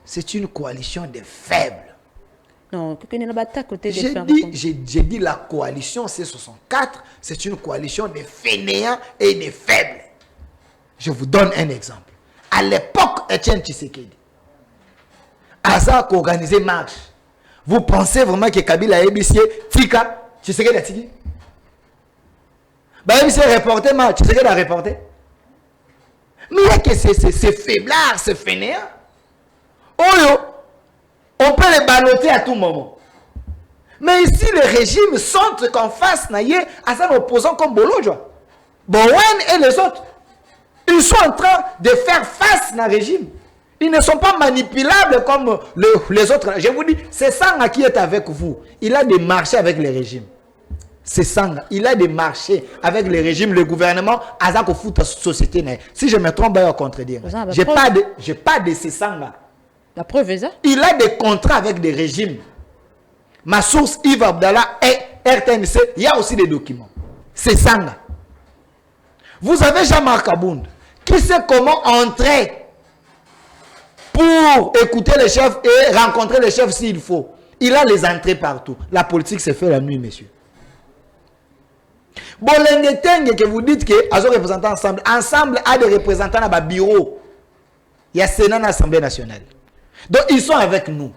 C'est une coalition de faibles. Non, j'ai dit la coalition C64, c'est une coalition de fainéants et de faibles. Je vous donne un exemple. À l'époque, Etienne Tshisekedi, Azak organisé marche. Vous pensez vraiment que Kabila a ébissé Tika Tshisekedi a tiki? Bah, il a reporté marche. Tshisekedi a reporté. Mais il y a que ces faiblards, ces fainéants. Oh, on peut les balloter à tout moment. Mais ici, le régime sentent qu'en face, à ça opposant comme Bolodjo, Bowen et les autres, ils sont en train de faire face au régime. Ils ne sont pas manipulables comme les autres. Je vous dis, c'est Sanga qui est avec vous. Il a des marchés avec les régimes. C'est Sanga. Il a des marchés avec les régimes, le gouvernement, à ça qu'on fout la société. Si je me trompe, il va contredire. Je pas de ces Sanga. La preuve est ça. Il a des contrats avec des régimes. Ma source, Yves Abdallah et RTNC, il y a aussi des documents. C'est ça. Vous avez Jean-Marc Abound, qui sait comment entrer pour écouter les chefs et rencontrer les chefs s'il faut. Il a les entrées partout. La politique se fait la nuit, messieurs. Bolengetenge, que vous dites que les représentants ensemble a des représentants dans le bureau. Il y a Sénat dans l'Assemblée nationale. Donc, ils sont avec nous.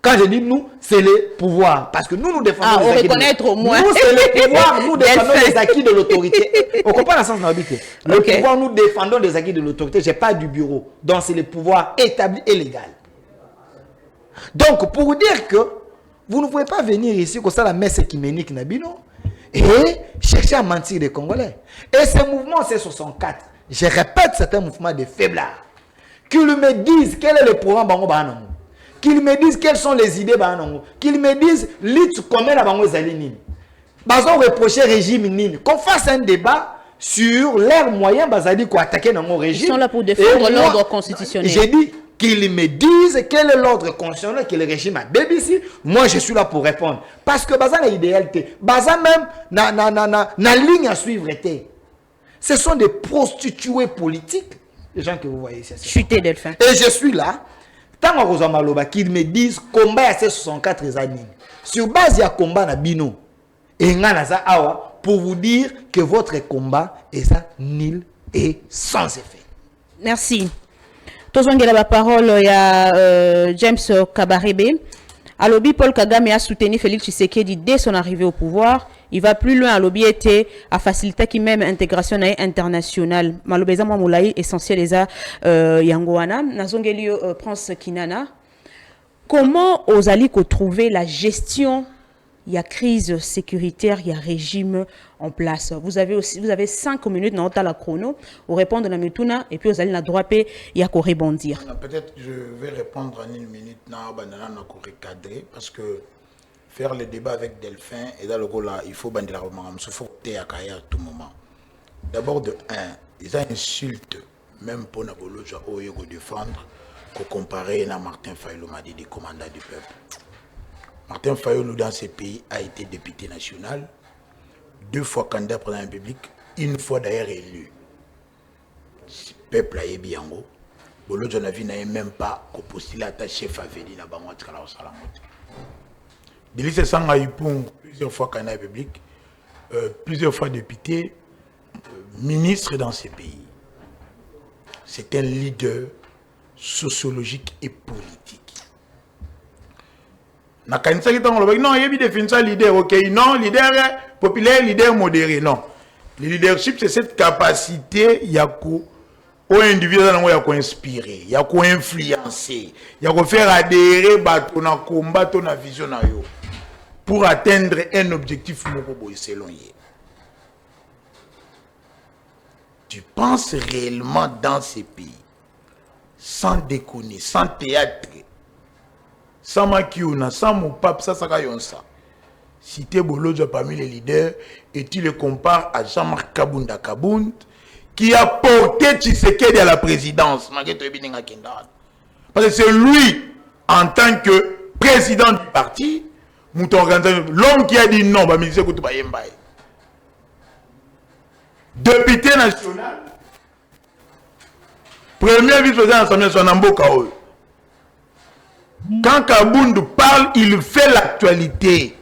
Quand je dis nous, c'est le pouvoir. Parce que nous défendons les acquis. Reconnaître au moins. Nous, c'est le pouvoir. Nous défendons les acquis de l'autorité. On comprend le sens de l'habitude. Le pouvoir, nous défendons les acquis de l'autorité. Je n'ai pas du bureau. Donc, c'est le pouvoir établi et légal. Donc, pour vous dire que vous ne pouvez pas venir ici comme ça, la messe écuménique Nabino, et chercher à mentir les Congolais. Et ce mouvement, c'est 64. Je répète, c'est un mouvement de faiblards. Qu'ils me disent quel est le programme Bango Banango. Qu'ils me disent quelles sont les idées Banango. Qu'ils me disent l'it combien la Bango Zalinine. Bazon reprocher régime nine. Qu'on fasse un débat sur leurs moyens Bazali pour attaquer dans mon régime. Ils sont là pour défendre l'ordre constitutionnel. J'ai dit qu'ils me disent quel est l'ordre constitutionnel que le régime a BBC. Moi, je suis là pour répondre. Parce que Bazan a l'idéalité. Bazan même na ligne à suivre était. Ce sont des prostituées politiques. Les gens que vous voyez ici. Chuté, Delphin. Et je suis là. Tant que Maloba qu'ils me disent combat à ces 64 années. Sur base de combat na bino. Et awa pour vous dire que votre combat est ça nul et sans effet. Merci. Tozongela la parole à James Kabarebe. Alobi Paul Kagame a soutenu Félix Tshisekedi dès son arrivée au pouvoir. Il va plus loin. Alobi était à faciliter qui même intégration internationale. Malobeza Moulaï essentiel les a Yangoana. Nazongelio Prince Kinana. Comment osali trouver la gestion? Il y a crise sécuritaire, il y a régime en place. Vous avez 5 minutes dans la chrono pour répondre à la mituna et puis vous allez la droite et il y a qu'à rebondir. Peut-être je vais répondre en une minute recadrer parce que faire le débat avec Delphin et dans le rôle là, il faut bandir la à tout moment. D'abord de 1, ils insultent même pour Nabolo Oyo défendre qu'on comparer à Martin Fayulu m'a dit des commandants du peuple. Martin Fayulu dans ce pays a été député national, 2 fois candidat président de la République, 1 fois d'ailleurs élu. Ce peuple a été bien haut. Bolo Jonavi n'a même pas postulé à chef Avedi na bango tikala osalamote. Délise Sanga Yupung, plusieurs fois candidat de la République, plusieurs fois député, ministre dans ce pays. C'est un leader sociologique et politique. Non, il y a définition leader, ok, non, leader populaire, leader modéré, non. Le leadership, c'est cette capacité, il y a au individu, il y a inspirer, il y a influencer, il y a faire adhérer à ton combat, ton vision pour atteindre un objectif selon lui. Tu penses réellement dans ces pays, sans déconner, sans théâtre, sans Makiuna, sans mon pape, ça ça. Si tu es Bolojo parmi les leaders et tu le compares à Jean-Marc Kabunda Kabound, qui a porté Tshisekedi à la présidence, parce que c'est lui, en tant que président du parti, l'homme qui a dit non, député national, premier vice-président de l'Assemblée nationale, quand Kabound parle, il fait l'actualité.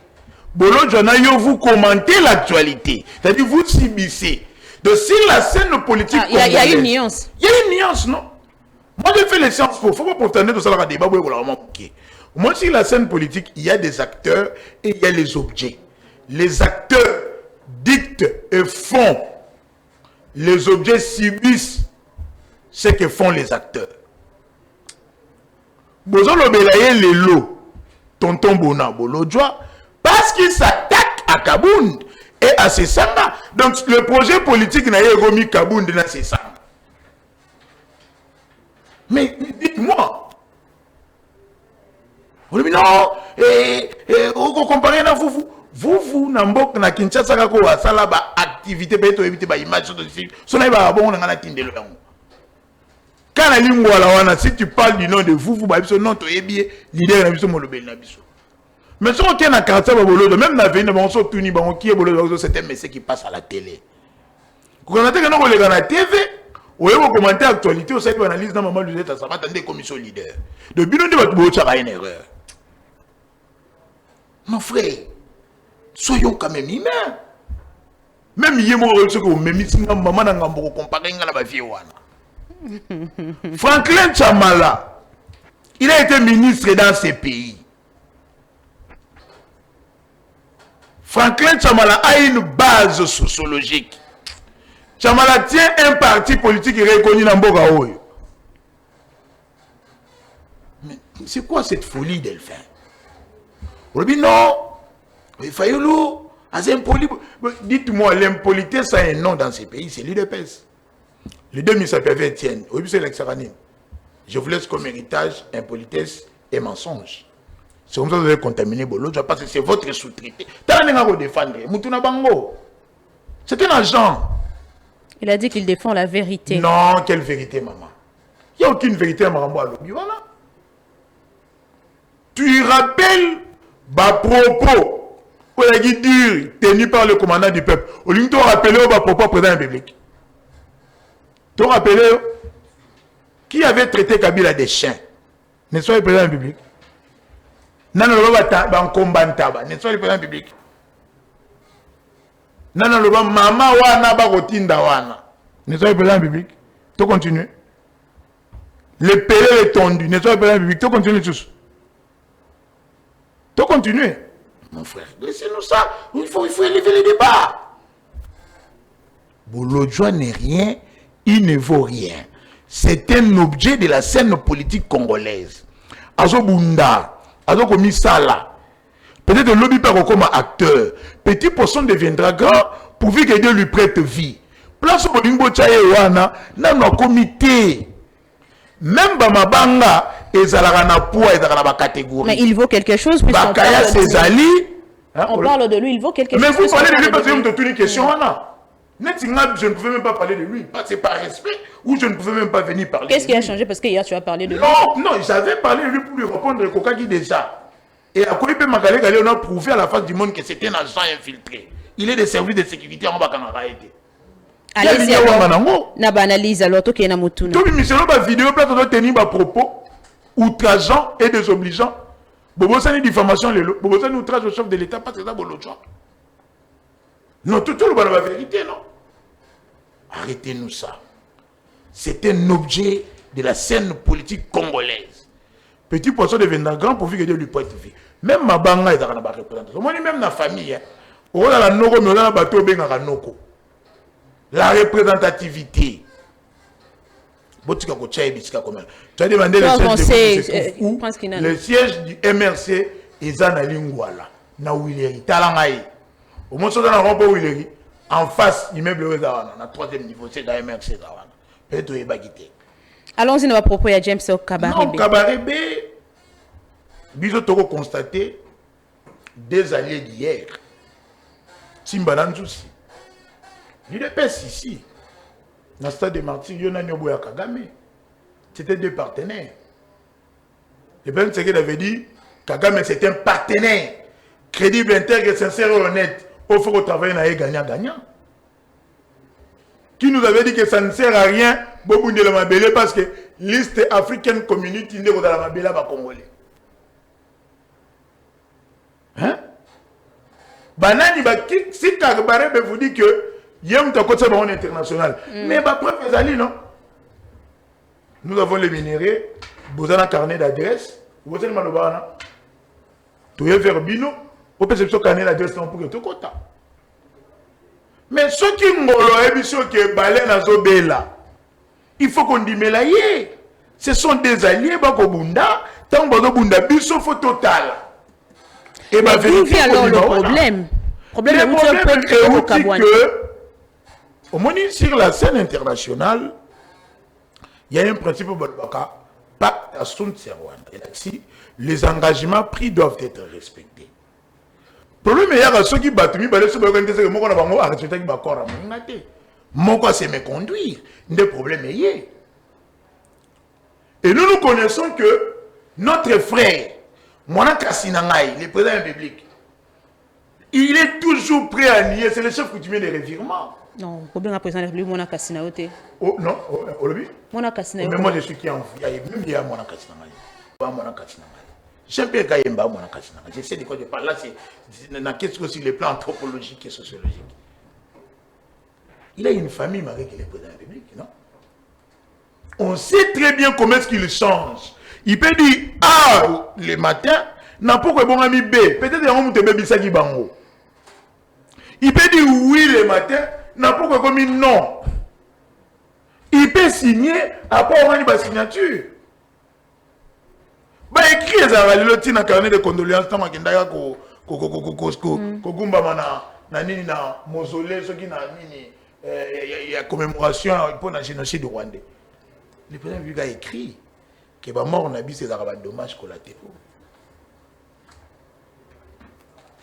Bolo Jonayo, vous commentez l'actualité. C'est-à-dire, vous subissez. Donc, si la scène politique... Il y a une nuance. Il y a une nuance, non? Moi, j'ai fait les séances pour... Il ne faut pas pourtant tout ça dans le débat. Moi, si la scène politique, il y a des acteurs et il y a les objets. Les acteurs dictent et font. Les objets subissent ce que font les acteurs. Bozolo Belaye Lelo, tonton Bona Bolodjoa, parce qu'il s'attaque à Kabound et à ses sangs. Donc le projet politique n'a pas remis Kabound dans ses sangs. Mais dites-moi, vous dites non, vous comparez à vous, Nambok, na Kinshasa, kako asala ba activité, peut-être éviter ba image de ci, sonay ba bon na tindelo. Quand si tu parles du nom de vous non, tu es bien leader de la mais si on tient à 45 même la veille, c'est un message qui passe à la télé. Quand on a que la TV, on va commenter l'actualité, on sait qu'on analyse dans le moment où ça va attendre des commissions leader. De bilan de votre une erreur. Mon frère, soyons quand même humains. Même hier, maman n'a pas comparé à la vie. Franklin Chamala, il a été ministre dans ces pays. Franklin Chamala a une base sociologique. Chamala tient un parti politique reconnu dans Bogaoyo. Mais c'est quoi cette folie, Delphin? On dit non, il faut dites-moi, l'impolitesse a un nom dans ces pays, c'est l'UDPS. Les deux s'appellent Etienne. Je vous laisse comme héritage impolitesse et mensonge. C'est comme ça que vous allez contaminer Bolo, parce que c'est votre sous-traité. C'est un agent. Il a dit qu'il défend la vérité. Non, quelle vérité, maman? Il n'y a aucune vérité à Marambo à l'Obi. Voilà. Tu rappelles ma propos, tenu par le commandant du peuple. Au lieu de rappeler au propos président de la République. Tu rappelles, Qui avait traité Kabila des chiens? Ne soit le président de la République. Non, le ne soit le président de la République. Non, le maman wana ba rotinda wana. Ne soit le président de la République. Tu continues. Le pélé est tondu. Ne soit le président de la République. Tu continues tous. Tu continues. Mon frère, laissez-nous ça. Il faut élever les débats. Bolodjoa n'est rien, il ne vaut rien. C'est un objet de la scène politique congolaise. Azo Bunda, Azo Komisala. Peut-être le lobby par comme acteur. Petit poisson deviendra grand pourvu que Dieu lui prête vie. Place au Bolimbo Tchaye Wana, dans nos comités. Même Bamabanga, ils ont un poids, ils ont une catégorie. Mais il vaut quelque chose. Bakaya Césali. On parle de lui, il vaut quelque chose. Mais vous parlez de lui parce que vous me donnez une question. Je ne pouvais même pas parler de lui. C'est par respect ou je ne pouvais même pas venir parler. Qu'est-ce qui a changé parce que hier tu as parlé de lui? Non, j'avais parlé de lui pour lui répondre le Kokaki déjà. Et à quoi il peut m'aller, on a prouvé à la face du monde que c'était un agent infiltré. Il est des services de sécurité en Bakangara. Allez-y alors. Naba analyse alors, toi qui es na mutuna. Tout le monsieur ba vidéo peut être tenir ba propos outrageants et désobligeants. Bobo ça ni diffamation les Bobo ça ni outrage au chef de l'État pas que ça bolodjoa. Non, tout le monde la vérité, non? Arrêtez-nous ça. C'est un objet de la scène politique congolaise. Petit poisson deviendra grand pour que Dieu lui prête vie. Même ma banga est dans la représentation. Moi, même la famille, on a la noko, mais on a la bateau, ben à noko. La représentativité. Tu as demandé le siège du MRC est à Lingwala, na Willeri, Talangaï. Au moins, si on a un Willeri, en face, l'immeuble est à la troisième niveau, c'est dans MRC. Peut-être qu'il va quitter. Allons-y, nous à propos de James Kabarebe. Non, Kabarebe, nous avons constaté des alliés d'hier. Timbalan Zoussi. Il est pèse ici. Dans le stade de Martyrs, il y a un Kagame. C'était deux partenaires. Le problème, c'est qu'il avait dit Kagame, c'est un partenaire crédible, intègre, sincère et honnête. Il faut travailler dans les gagnants-gagnants. Qui nous avait dit que ça ne sert à rien, Bobounde la Mabélé, parce que liste africaine community n'est pas dans la Mabélé, pas congolais. Hein? Banani, si Kabarebe vous dit que il y a un côté international. Mais bah, preuve les alliés, non? Nous avons les minéraux, vous avez un carnet d'adresse, vous avez un malobana. Tu es vers Bino, vous pouvez faire un carnet d'adresse pour que tu côté. Mais ceux qui m'ont dit il faut qu'on dise là, ce sont des alliés, Bakobunda, tant que Bunda, Bisso faut total. Et bah, vérifie alors le problème. Le problème est que, au moins sur la scène internationale, il y a un principe pacte à son cerveau. Les engagements pris doivent être respectés. Le problème est que ceux qui battent, ils c'est me conduire. Le problème est. Et nous connaissons que notre frère, Mwana Kassinangaï, le président de la République, il est toujours prêt à nier. C'est le chef coutumier des revirements. Non, le problème est président de la République, Mwana Kassinaote. Oh non, au lobby. Mwana Kassinaote. Mais moi je suis qui en vie. Même il y a Mwana Kassinangaï. Mwana Kassinangaï. Jean-Pierre Kayemba, Mwana Kassinangaï. Je sais de quoi je parle. Là, c'est qu'est-ce que sur les plans anthropologiques et sociologiques. Il a une famille mariée qui est le président de la République, non? On sait très bien comment est-ce qu'il change. Il peut dire A le matin, n'a pas bon ami B. Peut-être qu'il y a un Bissaki Bango. Il peut dire oui le matin, n'a pas comme non. Il peut signer après avoir une signature. Bah écrit ça va le tina carnet de condoléances tant qu'il ndaya ko gumba na nini na mausolée ce qui na nini il y a commémoration pour le génocide rwandais. Le président lui a écrit que la mort n'a pas ces dommages collatéraux.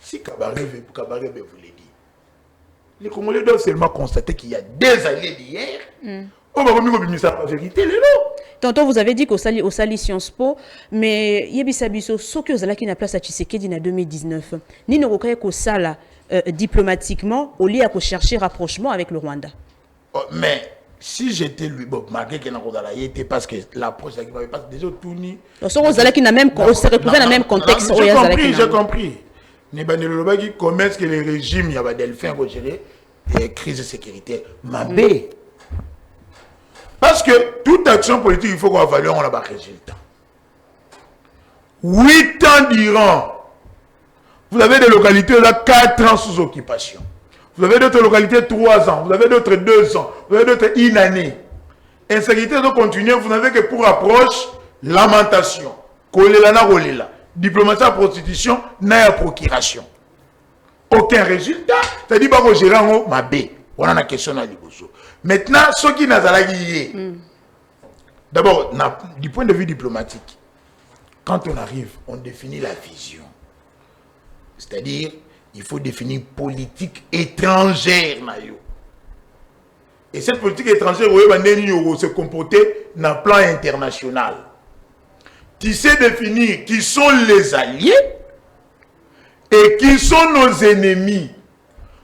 Si Kabarebe vous l'a dit, les Congolais doivent seulement constater qu'il y a des alliés d'hier. On va remettre la vérité, les lots. Tantôt, vous avez dit qu'au Sali Sciences Po, mais Yebisabiso, ce que vous avez qui n'a place à Tshisekedi en 2019, ni ne reconnaît qu'au Sala diplomatiquement, au lieu de chercher rapprochement avec le Rwanda. Mais si j'étais lui, bon, malgré qu'il était parce que l'approche qui m'avait pas déjà tourné. On se retrouve dans le même contexte. J'ai compris. Le qui commerce que les régimes, il y a des delphins qui gérer et crise sécuritaire. Mabé. Parce que toute action politique, il faut qu'on évalue, on a pas résultat. 8 ans d'Iran. Vous avez des localités là 4 ans sous occupation. Vous avez d'autres localités 3 ans. Vous avez d'autres 2 ans. Vous avez d'autres 1 année. Insécurité doit continuer. Vous n'avez que pour approche, lamentation. Kolela na kolela. Diplomatie à prostitution, na procuration. Aucun résultat. C'est-à-dire que gérer en mabé. On a une question à l'Iboso. Maintenant, ce qui n'a pas lié. D'abord, du point de vue diplomatique, quand on arrive, on définit la vision. C'est-à-dire, il faut définir politique étrangère. Et cette politique étrangère, on se comporter dans le plan international. Tu sais définir qui sont les alliés et qui sont nos ennemis.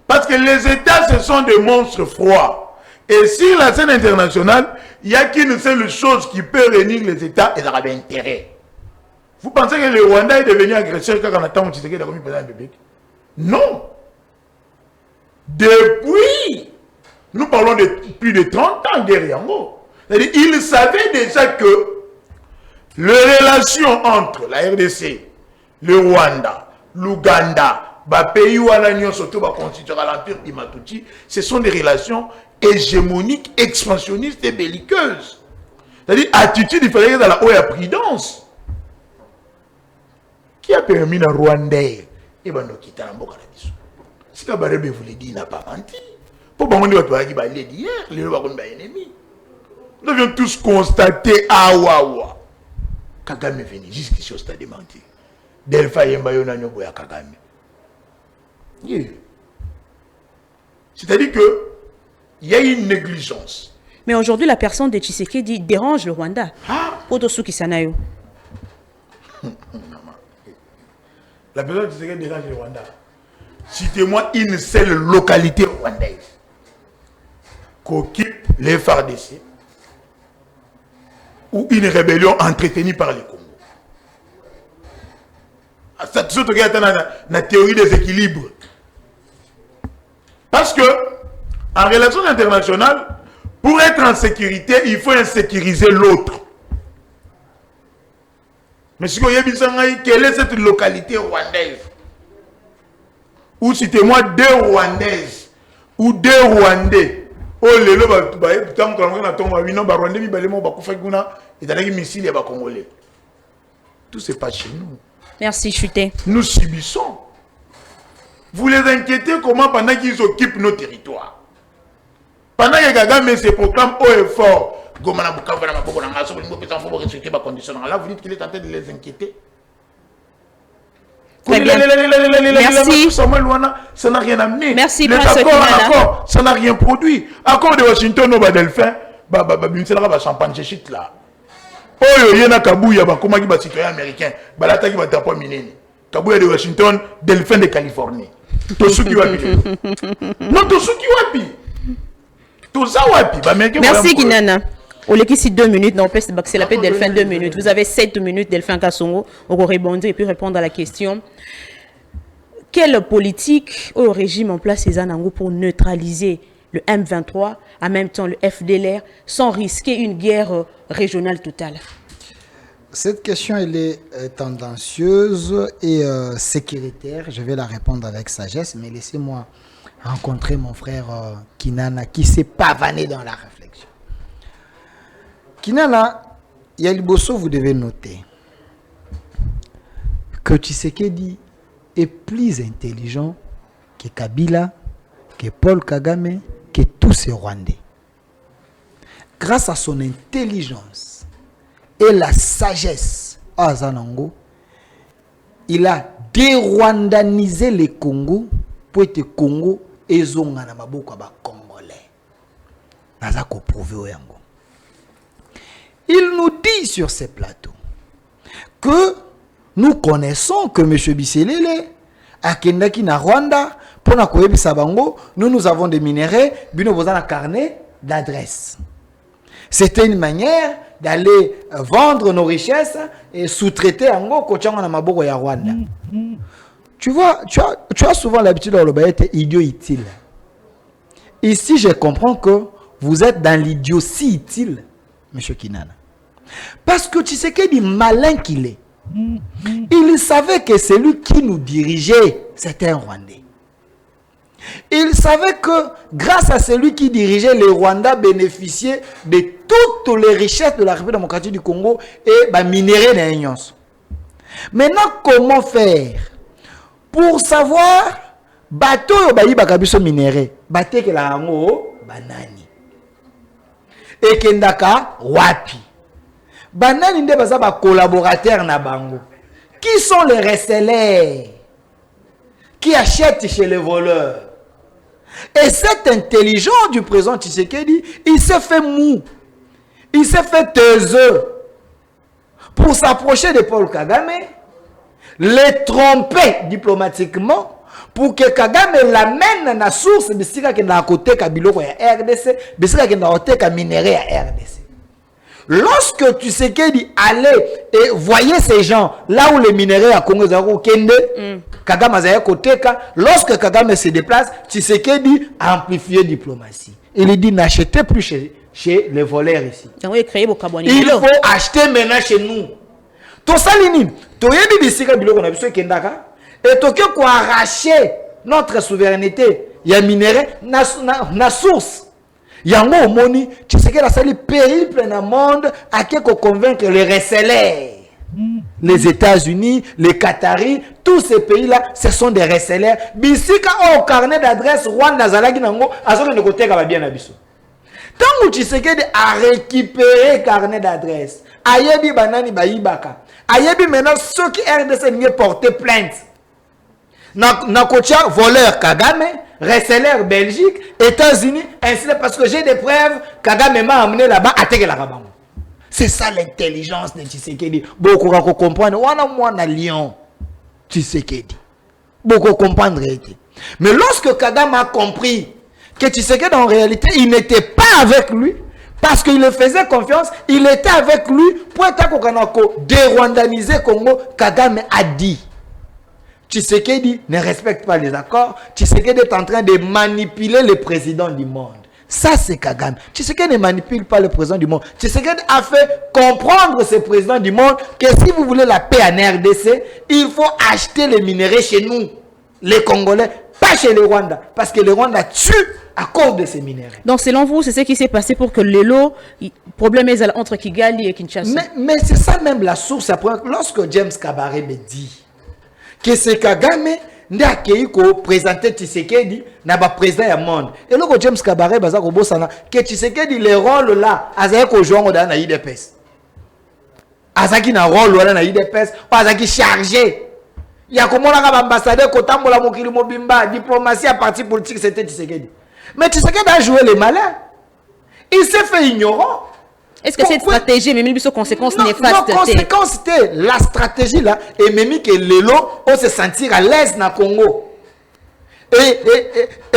Parce que les États, ce sont des monstres froids. Et sur la scène internationale, il n'y a qu'une seule chose qui peut réunir les États et ça a intérêt. Vous pensez que le Rwanda est devenu agresseur quand on attend Tshisekedi a commis président de la République? Non. Depuis, nous parlons de plus de 30 ans derrière nous. C'est-à-dire, ils savaient déjà que les relations entre la RDC, le Rwanda, l'Ouganda, les pays où l'Union surtout va constituer l'Empire Imatuti, ce sont des relations hégémoniques, expansionnistes et belliqueuses. C'est-à-dire, attitude, il fallait dans la haute prudence. Qui a permis à Rwandais et ben nous quitter la boca la biso. Si Kabarebe vous le dit, il n'a pas menti. Pour pas dire que tu vas dire hier, les gens vont ennemi. Nous avions tous constaté Awawa. Kagame est venu jusqu'ici au stade de mentir. Delpha Yembayona Nyoboya Kagame. C'est-à-dire que il y a une négligence. Mais aujourd'hui, la personne de Tshisekedi dérange le Rwanda. Otosuki Sanayo. La personne de Tshisekedi dérange le Rwanda. Citez-moi une seule localité rwandaise qu'occupe les FARDC ou une rébellion entretenue par les Congo. Ça tout la théorie des équilibres. Parce que en relation internationale, pour être en sécurité, il faut insécuriser l'autre. Mais si vous avez quelle est cette localité rwandaise? Ou citez-moi 2 Rwandaises ou 2 Rwandais. Oh, les gens Congolais. Tout se passe chez nous. Merci, Chuté. Nous subissons. Vous les inquiétez comment pendant qu'ils occupent nos territoires? Pendant que Kagame se proclame haut et fort, là vous dites qu'il est en train de les inquiéter. Très bien. Merci. Ça n'a rien amené. Merci, les accords, ça n'a rien produit. Accord de Washington, au Delphin, champagne chechit là. Oh, il y a Kabouya, comment il y a citoyen américain, balata qui va taper minene. Kabouya de Washington, Delphin de Californie. Tosuki wapi. Non, Tosuki wapi. Tosa wapi. Merci, Kinana. On l'équipe ici 2 minutes, non, c'est la paix Delphin 2 minutes. Vous avez 7 minutes, Delphin Kassongo. On va rebondir et puis répondre à la question. Quelle politique au régime en place ces années pour neutraliser le M23, en même temps le FDLR, sans risquer une guerre régionale totale? Cette question, elle est tendancieuse et sécuritaire. Je vais la répondre avec sagesse, mais laissez-moi rencontrer mon frère Kinana qui s'est pavané dans la réflexion. Kinana, Yaliboso, vous devez noter que Tshisekedi est plus intelligent que Kabila, que Paul Kagame, que tous ces Rwandais. Grâce à son intelligence et la sagesse à Zanango, il a dérwandanisé le Congo pour que le Congo ait zonga maboko ba Congolais. Nazako prouvé au Yango. Il nous dit sur ces plateaux que nous connaissons que M. Biselele a Kendaki na Rwanda pour na koyebi sabango, nous avons des minéraux, bino bozana carnet, d'adresse. C'était une manière d'aller vendre nos richesses et sous-traiter en gros Kochanga na maboko ya Rwanda. Tu vois, tu as souvent l'habitude de le être idiot utile. Ici, je comprends que vous êtes dans l'idiotie utile, M. Kinana. Parce que tu sais quel malin qu'il est. Il savait que celui qui nous dirigeait, c'était un Rwandais. Il savait que grâce à celui qui dirigeait, les Rwandais bénéficiaient de toutes les richesses de la République démocratique du Congo et bah, minéraux dans l'Union. Maintenant, comment faire pour savoir bateau yo bayi bakabiso minéraux, bateau que la hango banani et kendaka wapi banani nde baza ba collaborateurs na bango qui sont les receleurs qui achètent chez les voleurs. Et cette intelligence du président Tshisekedi, il s'est fait mou, il s'est fait taiseux pour s'approcher de Paul Kagame, les tromper diplomatiquement pour que Kagame l'amène à la source bisika qui est à côté Kabilo ya RDC, bisika qui est à côté minéraux à RDC. Lorsque Tshisekedi allait et voyait ces gens là où les minéraux à Congo Zaro Kende, Kagame a côté lorsque Kagame se déplace, Tshisekedi a amplifié diplomatie. Il dit n'achetez plus chez les voleurs ici. Il faut acheter maintenant chez nous. Tout ça l'inim, tout yebi bisika biloko na biso kendaka et toke ko arracher notre souveraineté, il y a minéraux na source. Yango omoni, tu sais que la salle périple dans le monde à qui convaincre les receleurs. Les États-Unis, les Qataris, tous ces pays-là, ce sont des receleurs. Bisika au carnet d'adresse Rwanda Zalagi Nango, à ce que nous côté va bien abisso. Tant que tu sais que a récupéré carnet d'adresse, ayebi banani baibaka, ayebi maintenant ceux qui RDC mieux porter plainte. Na kocha voleur Kagame, receleur Belgique, États-Unis, ainsi parce que j'ai des preuves, Kagame m'a amené là-bas à Teke la Rabango. C'est ça l'intelligence de Tshisekedi. Beaucoup comprendre. On a Lyon. Tshisekedi. Beaucoup comprendre. Mais lorsque Kagame a compris que Tshisekedi en réalité, il n'était pas avec lui, parce qu'il le faisait confiance, il était avec lui pour dérwandaniser Congo, Kagame a dit. Tshisekedi ne respecte pas les accords. Tshisekedi est en train de manipuler le président du monde. Ça, c'est Kagame. Tshisekedi ne manipule pas le président du monde. Tshisekedi a fait comprendre ce président du monde que si vous voulez la paix en RDC, il faut acheter les minéraux chez nous, les Congolais, pas chez les Rwandais. Parce que les Rwandais tuent à cause de ces minéraux. Donc, selon vous, c'est ce qui s'est passé pour que Lelo, problème est entre Kigali et Kinshasa. Mais c'est ça même la source. Lorsque James Kabaré me dit que c'est Kagame n'a ko présenter Tshisekedi na ba président du monde et le James Kabaré baza ko bosana que Tshisekedi les rôles là azaki ko jouer dans na IDPS azaki na rôle là na IDPS azaki chargé ya komona ka ambassadeur ko tambola mokili mobimba diplomatie à parti politique c'était Tshisekedi mais Tshisekedi a joué les malins, il s'est fait ignorant. Est-ce que cette stratégie même une conséquence néfaste? Non, conséquence c'était la stratégie là et même que Lelo on se sentir à l'aise na Congo et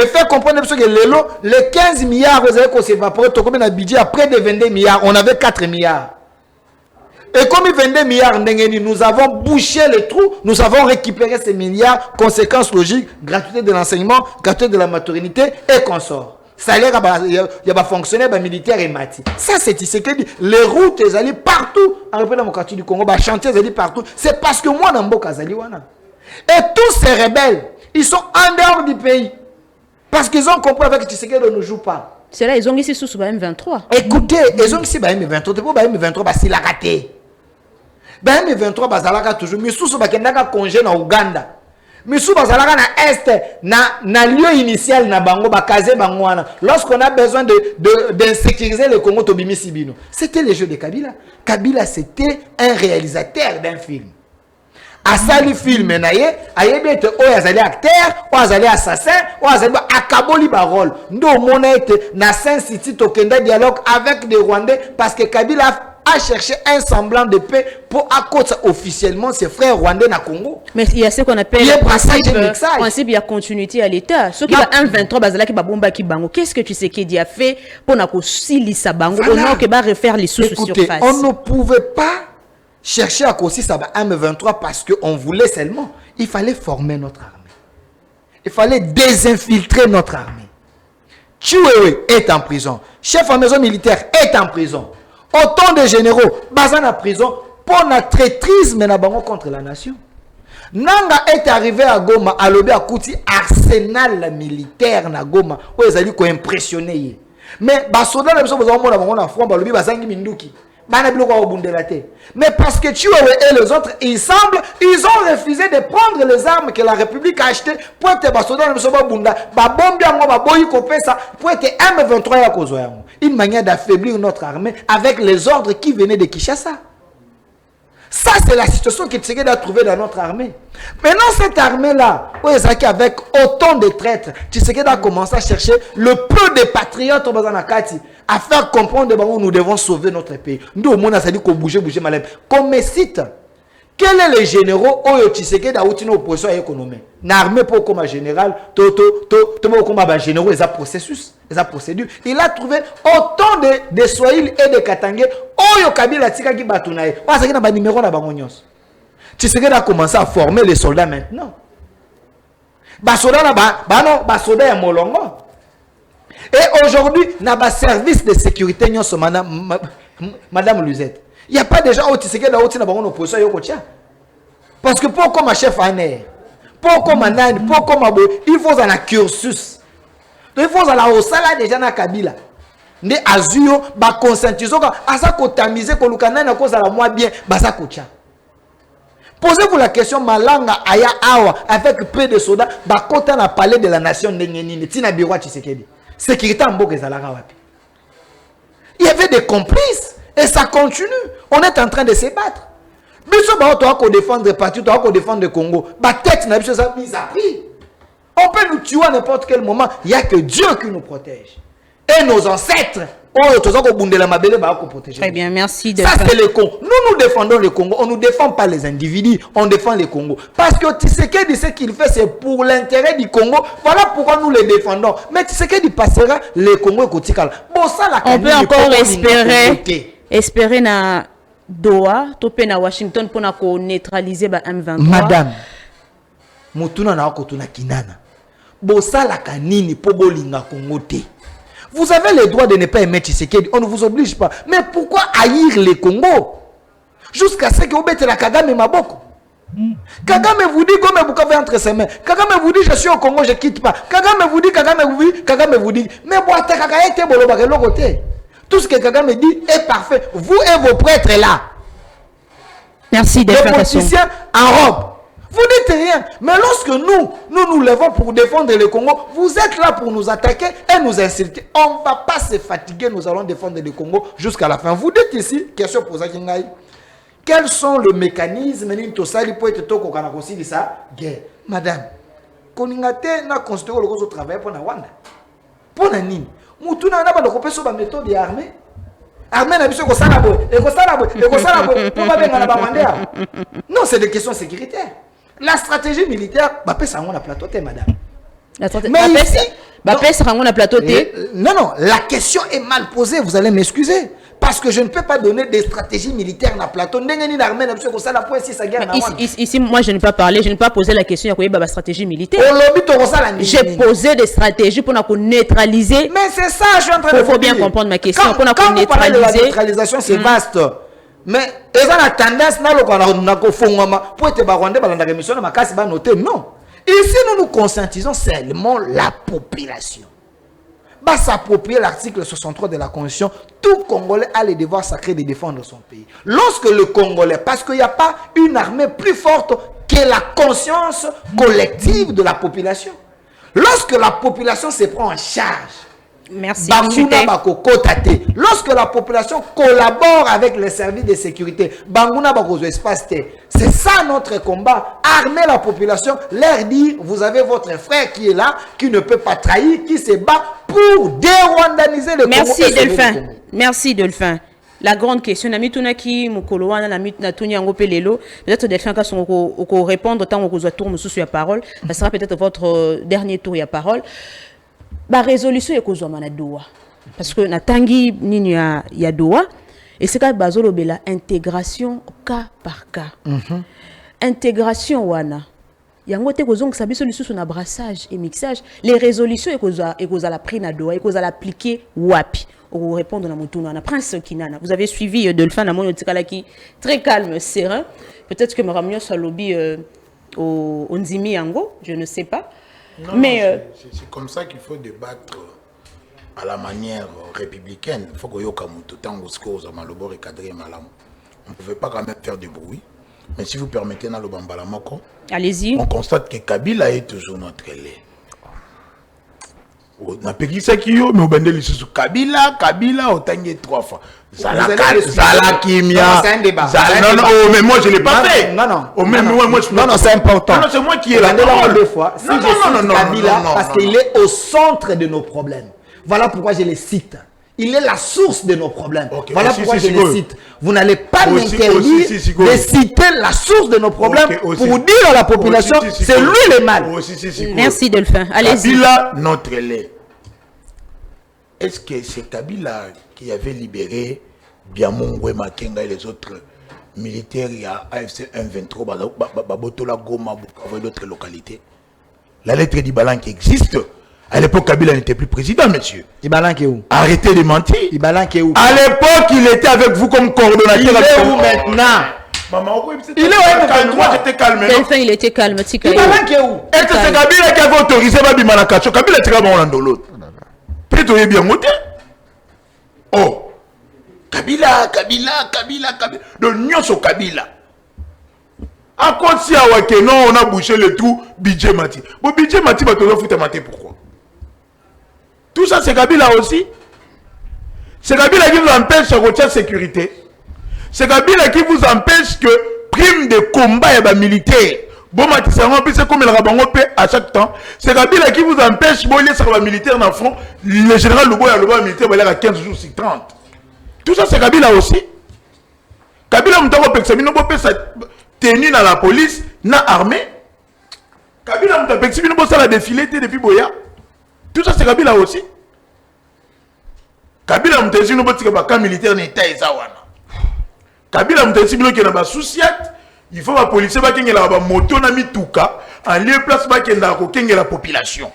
faire comprendre que Lelo les 15 milliards vous avez qu'on s'évaporer tout comme un budget à près de 22 milliards on avait 4 milliards et comme 22 milliards nous avons bouché les trous, nous avons récupéré ces milliards, conséquence logique, gratuité de l'enseignement, gratuité de la maternité et consorts. Salaire, il y a des fonctionnaires militaires et mati. Ça, c'est Tshisekedi. Les routes, elles allaient partout. En République démocratique du Congo, les chantiers, elles allaient partout. C'est parce que moi, Namboka, et tous ces rebelles, ils sont en dehors du pays. Parce qu'ils ont compris avec Tshisekedi, on ne joue pas. C'est là, ils ont ici sous M23. Écoutez, ils ont ici M23. Depuis M23, c'est la raté. M23, c'est toujours. Mais sous ce congé en Ouganda. Missou bazalaka na est na lieu initial na bango bakaze bangwana lorsqu'on a besoin d'insécuriser le Congo tobimi sibino. C'était le jeu de Kabila. Kabila c'était un réalisateur d'un film. Asali film naye ayebi ete o azali acteur, o azali assassin, o azali akaboli ba rôle. Ndo mona ete na Saint City tokenda dialogue avec des Rwandais parce que Kabila à chercher un semblant de paix pour accorder officiellement ses frères rwandais na Congo. Mais il y a ce qu'on appelle le principe de continuité à l'État. Ce qui va 1-23 bazala qui ba bomba qui bango. Qu'est-ce que tu sais qu'il a fait pour na ko silisa bango au nom que ba refaire les sous surface. On ne pouvait pas chercher à causer ça va M23 parce qu'on voulait seulement. Il fallait former notre armée. Il fallait désinfiltrer notre armée. Chiwewe est en prison. Chef en maison militaire est en prison. Autant de généraux, bazan en prison pour la traîtrise mais na bango contre la nation. Nanga est arrivé à Goma, à l'obé à Kouti, arsenal militaire na Goma, où ils allaient impressionner. Mais basoda la personne besoin de mon front, balobi bazangi minduki. Mais parce que tu et les autres, ils semblent, ils ont refusé de prendre les armes que la République a achetées pour être M23. Une manière d'affaiblir notre armée avec les ordres qui venaient de Kinshasa. Ça, c'est la situation que Tshisekedi a trouvée dans notre armée. Maintenant, cette armée-là, avec autant de traîtres, Tshisekedi a commencé à chercher le peu de patriotes à faire comprendre que nous devons sauver notre pays. Nous, au monde, ça dit qu'on bouge malem. Comme cite, quels sont les généraux où Tshisekedi a eu une opposition économique? L'armée pour comme général, comme généraux, ils ont processus, ils ont procédure. Il a trouvé autant de Swahili et de Katangé. Oyo Kabila tika ki batunaye. Parce que na ba numéro na bango nyonso. Tshisekedi a commencé à former les soldats maintenant. Ba soldats na ba soldats ya molongo. Et aujourd'hui, na ba service de sécurité nyonso madame Luzette. Il n'y a pas de gens au Tshisekedi na oti na bango opposition yoko tia. Parce que pour comme chef aner, pour comme nani, pour comme il faut un cursus. Donc il faut la osala déjà na Kabila. Ne azuyo ba conscientiser asa kotamiser ko lukana na ko sala moi bien basa kocha. Posez-vous la question malanga aya awa avec peu de soldats ba kota na palais de la nation ndengenini tina biro Tshisekedi. Sécurité mboka ezalaka wapi. Il y avait des complices et ça continue. On est en train de se battre. Biso ba to ko défendre parti to ko défendre le Congo. Ba tête na biso ça mise à prix. On peut nous tuer à n'importe quel moment, il y a que Dieu qui nous protège. Et nos ancêtres, très bien, merci. Ça, c'est le Congo. Nous défendons le Congo. On ne défend pas les individus, on défend le Congo. Parce que Tshisekedi, ce qu'il fait, c'est pour l'intérêt du Congo. Voilà pourquoi nous le défendons. Mais Tshisekedi passera le Congo. On peut encore espérer na Doha, topé na Washington pour neutraliser M23. Madame, Mutuna na Okotuna Kinana. Bosala kanini po bolinga Congo te. Vous avez le droit de ne pas aimer Tshisekedi, on ne vous oblige pas. Mais pourquoi haïr le Congo? Jusqu'à ce que vous mettez la Kagame Maboko. Kagame vous dit comme vous avez entre ses mains. Kagame vous dit je suis au Congo, je ne quitte pas. Kagame vous dit, Kagame vous dit. Mais tout ce que Kagame dit est parfait. Vous et vos prêtres là. Merci de les politiciens en robe. Vous dites rien. Mais lorsque nous levons pour défendre le Congo, vous êtes là pour nous attaquer et nous insulter. On ne va pas se fatiguer, nous allons défendre le Congo jusqu'à la fin. Vous dites ici, question pour ça, quels sont les mécanismes pour être tôt qu'on a considéré ça? Guerre. Madame, Koningate n'a considéré le travail pour Nawanda. Pour Nani. Moutuna n'a pas de compétition sur la méthode de l'armée. Armée n'a pas de salabo. Non, c'est des questions sécuritaires. La stratégie militaire, ça on a plateau madame. Mais ici, on a plateau non, la question est mal posée, vous allez m'excuser. Parce que je ne peux pas donner des stratégies militaires dans le plateau. Ici, moi, je n'ai pas parlé, je n'ai pas posé la question de la stratégie militaire. J'ai posé des stratégies pour neutraliser. Mais c'est ça, je suis en train de dire. Il faut bien comprendre ma question. Quand vous parlez de la neutralisation, c'est vaste. Mais ils ont la tendance pour être barondé dans la rémission de ma casse, non. Ici, nous nous conscientisons seulement la population. S'approprier l'article 63 de la Constitution, tout Congolais a le devoir sacré de défendre son pays. Lorsque le Congolais, parce qu'il n'y a pas une armée plus forte que la conscience collective de la population. Lorsque la population se prend en charge, merci. Lorsque la population collabore avec les services de sécurité, c'est ça notre combat. Armer la population, leur dire, vous avez votre frère qui est là, qui ne peut pas trahir, qui se bat pour dérwandaniser le Congo. Merci Delphin. Merci Delphin. la grande question, na mituna ki mukolo wana na mit na tunya ngo pelelo, peut-être Delphin ka son ko répondre tant ko tour mususu ya parole, ça sera peut-être votre dernier tour ya parole. Ba résolution e ko zo na doa. Parce que na tangi nini ya doa et c'est ka bazolo bela intégration cas par cas. Intégration wana yango te kozong sabiso lisusu na brassage et mixage les résolutions et koza la pris na doa et koza l'appliquer wapi au répondre na mutuna na prince kinana vous avez suivi Delphin na mono tikala qui très calme serein peut-être que Maramio soit lobby au Nzimi yango je ne sais pas non, mais c'est comme ça qu'il faut débattre à la manière républicaine il faut que yoka mutu tango skoza malobo recadrer malam on ne pouvait pas quand même faire du bruit. Mais si vous permettez, dans le Bambala Moko, allez-y. On constate que Kabila est toujours notre lait. On a payé ça qui yo, mais on bande les sous Kabila, on t'a gagné 3 fois. Zala Kimia. C'est un débat. Non, mais moi je l'ai pas fait. Non, c'est important. Non, c'est moi qui ai la parole. 2 fois. Si je cite Kabila, parce qu'il est au centre de nos problèmes. Voilà pourquoi je le cite. Il est la source de nos problèmes. Okay, voilà pourquoi je le cite. Vous n'allez pas m'interdire de citer la source de nos problèmes pour dire à la population c'est lui le mal. Merci Delphin. Allez-y. Kabila, notre lait. Est-ce que c'est Kabila qui avait libéré Biamongwe Makenga et les autres militaires à AFC 123, Babotola, Goma, Bukavu et d'autres localités? La lettre d'Ibalan qui existe. À l'époque, Kabila n'était plus président, monsieur. Ibalan qui est où? Arrêtez de mentir. Ibalan qui est où? À l'époque, il était avec vous comme coordonnateur. Il est où maintenant? Maman, il est où? Moi, j'étais calme. Delphin, il était calme. Ibalan qui est où? Est-ce que c'est Kabila qui avait autorisé Babima Nakacho? Kabila était là-bas en l'autre. Peut-être qu'il bien monté. Oh. Kabila. De Nyon sur Kabila. À quoi si non, on a bouché le trou, Bidje Mati. Bon, Bidje Mati, va te foutre Mati, pourquoi? Tout ça, c'est Kabila aussi. C'est Kabila qui vous empêche de retenir sécurité. C'est Kabila qui vous empêche que prime de combat et militaire. Bon, Mati, c'est comme le rabango à chaque temps. C'est Kabila qui vous empêche de laisser les militaires dans le front. Le général Lubo et le militaire va aller à 15 jours sur 30. Tout ça, c'est Kabila aussi. Kabila, on a tenu dans la police, dans l'armée. Kabila, on a la défilé depuis Boya. Tout ça, c'est Kabila aussi. Kabila, on a dit que le camp militaire n'est pas Ezawana. Kabila, on a dit que le souciat, il faut que la police ait la moto, en lieu de place, la population.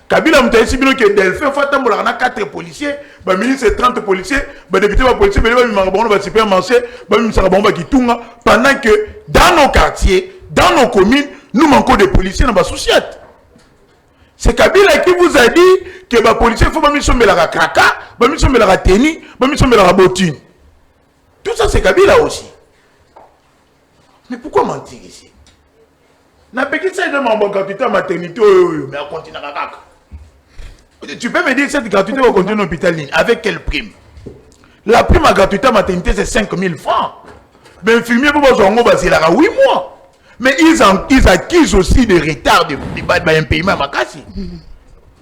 Kabila, on a dit que Delphin, il y a 4 policiers, il y a 30 policiers, il y a des policiers, il y a pendant que dans nos quartiers, dans nos communes, nous manquons de policiers dans la souciat. C'est Kabila qui vous a dit que les policiers faut pas mettre la kraka, pas mettre la tenue, pas mettre la bottine. Tout ça c'est Kabila aussi. Mais pourquoi mentir ici? Na petite ça de mon gratuité maternité mais on continue à kaka. Tu peux me dire cette gratuité va continuer à l'hôpital avec quelle prime? La prime à gratuité maternité c'est 5 000 francs. Mais infirmier pour vous en c'est là 8 mois. Mais ils accusent aussi des retards de un paiement à Makassi.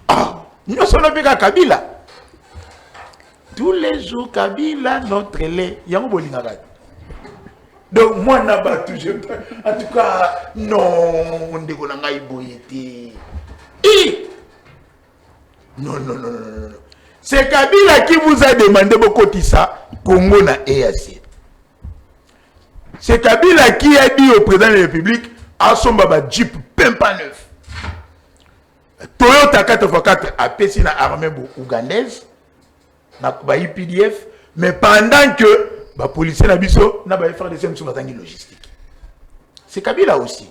Ah, nous sommes avec Kabila. Tous les jours, Kabila, notre lait. Il y a un bolinga. Donc, moi, je n'ai pas toujours. En tout cas, non, on ne peut pas boyété. Non. C'est Kabila qui vous a demandé beaucoup de ça. Congo na EAC. C'est Kabila qui a dit au président de la République à son baba Jeep Pempa neuf. Toyota 4x4 a pété dans l'armée ougandaise, dans l'IPDF, mais pendant que les policiers n'a pas fait des scènes sur la logistique. C'est Kabila aussi.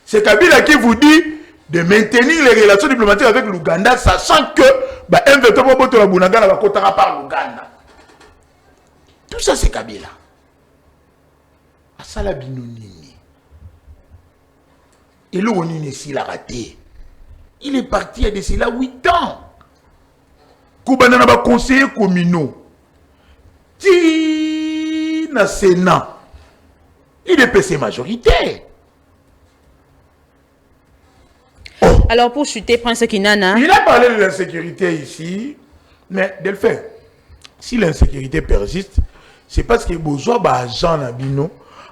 C'est Kabila qui vous dit de maintenir les relations diplomatiques avec l'Ouganda, sachant que M23 va kotara par l'Ouganda. Tout ça, c'est Kabila. Asala binonini. Et le Onini s'il a raté. Il est parti à d'ici là 8 ans. Koubana n'a conseiller communaux. Tina Sénat. Il est PC majoritaire. Oh. Alors pour chuter, Prince Kinana. Il a parlé de l'insécurité ici, mais Delphin, Si l'insécurité persiste, c'est parce que besoin d'agents nabino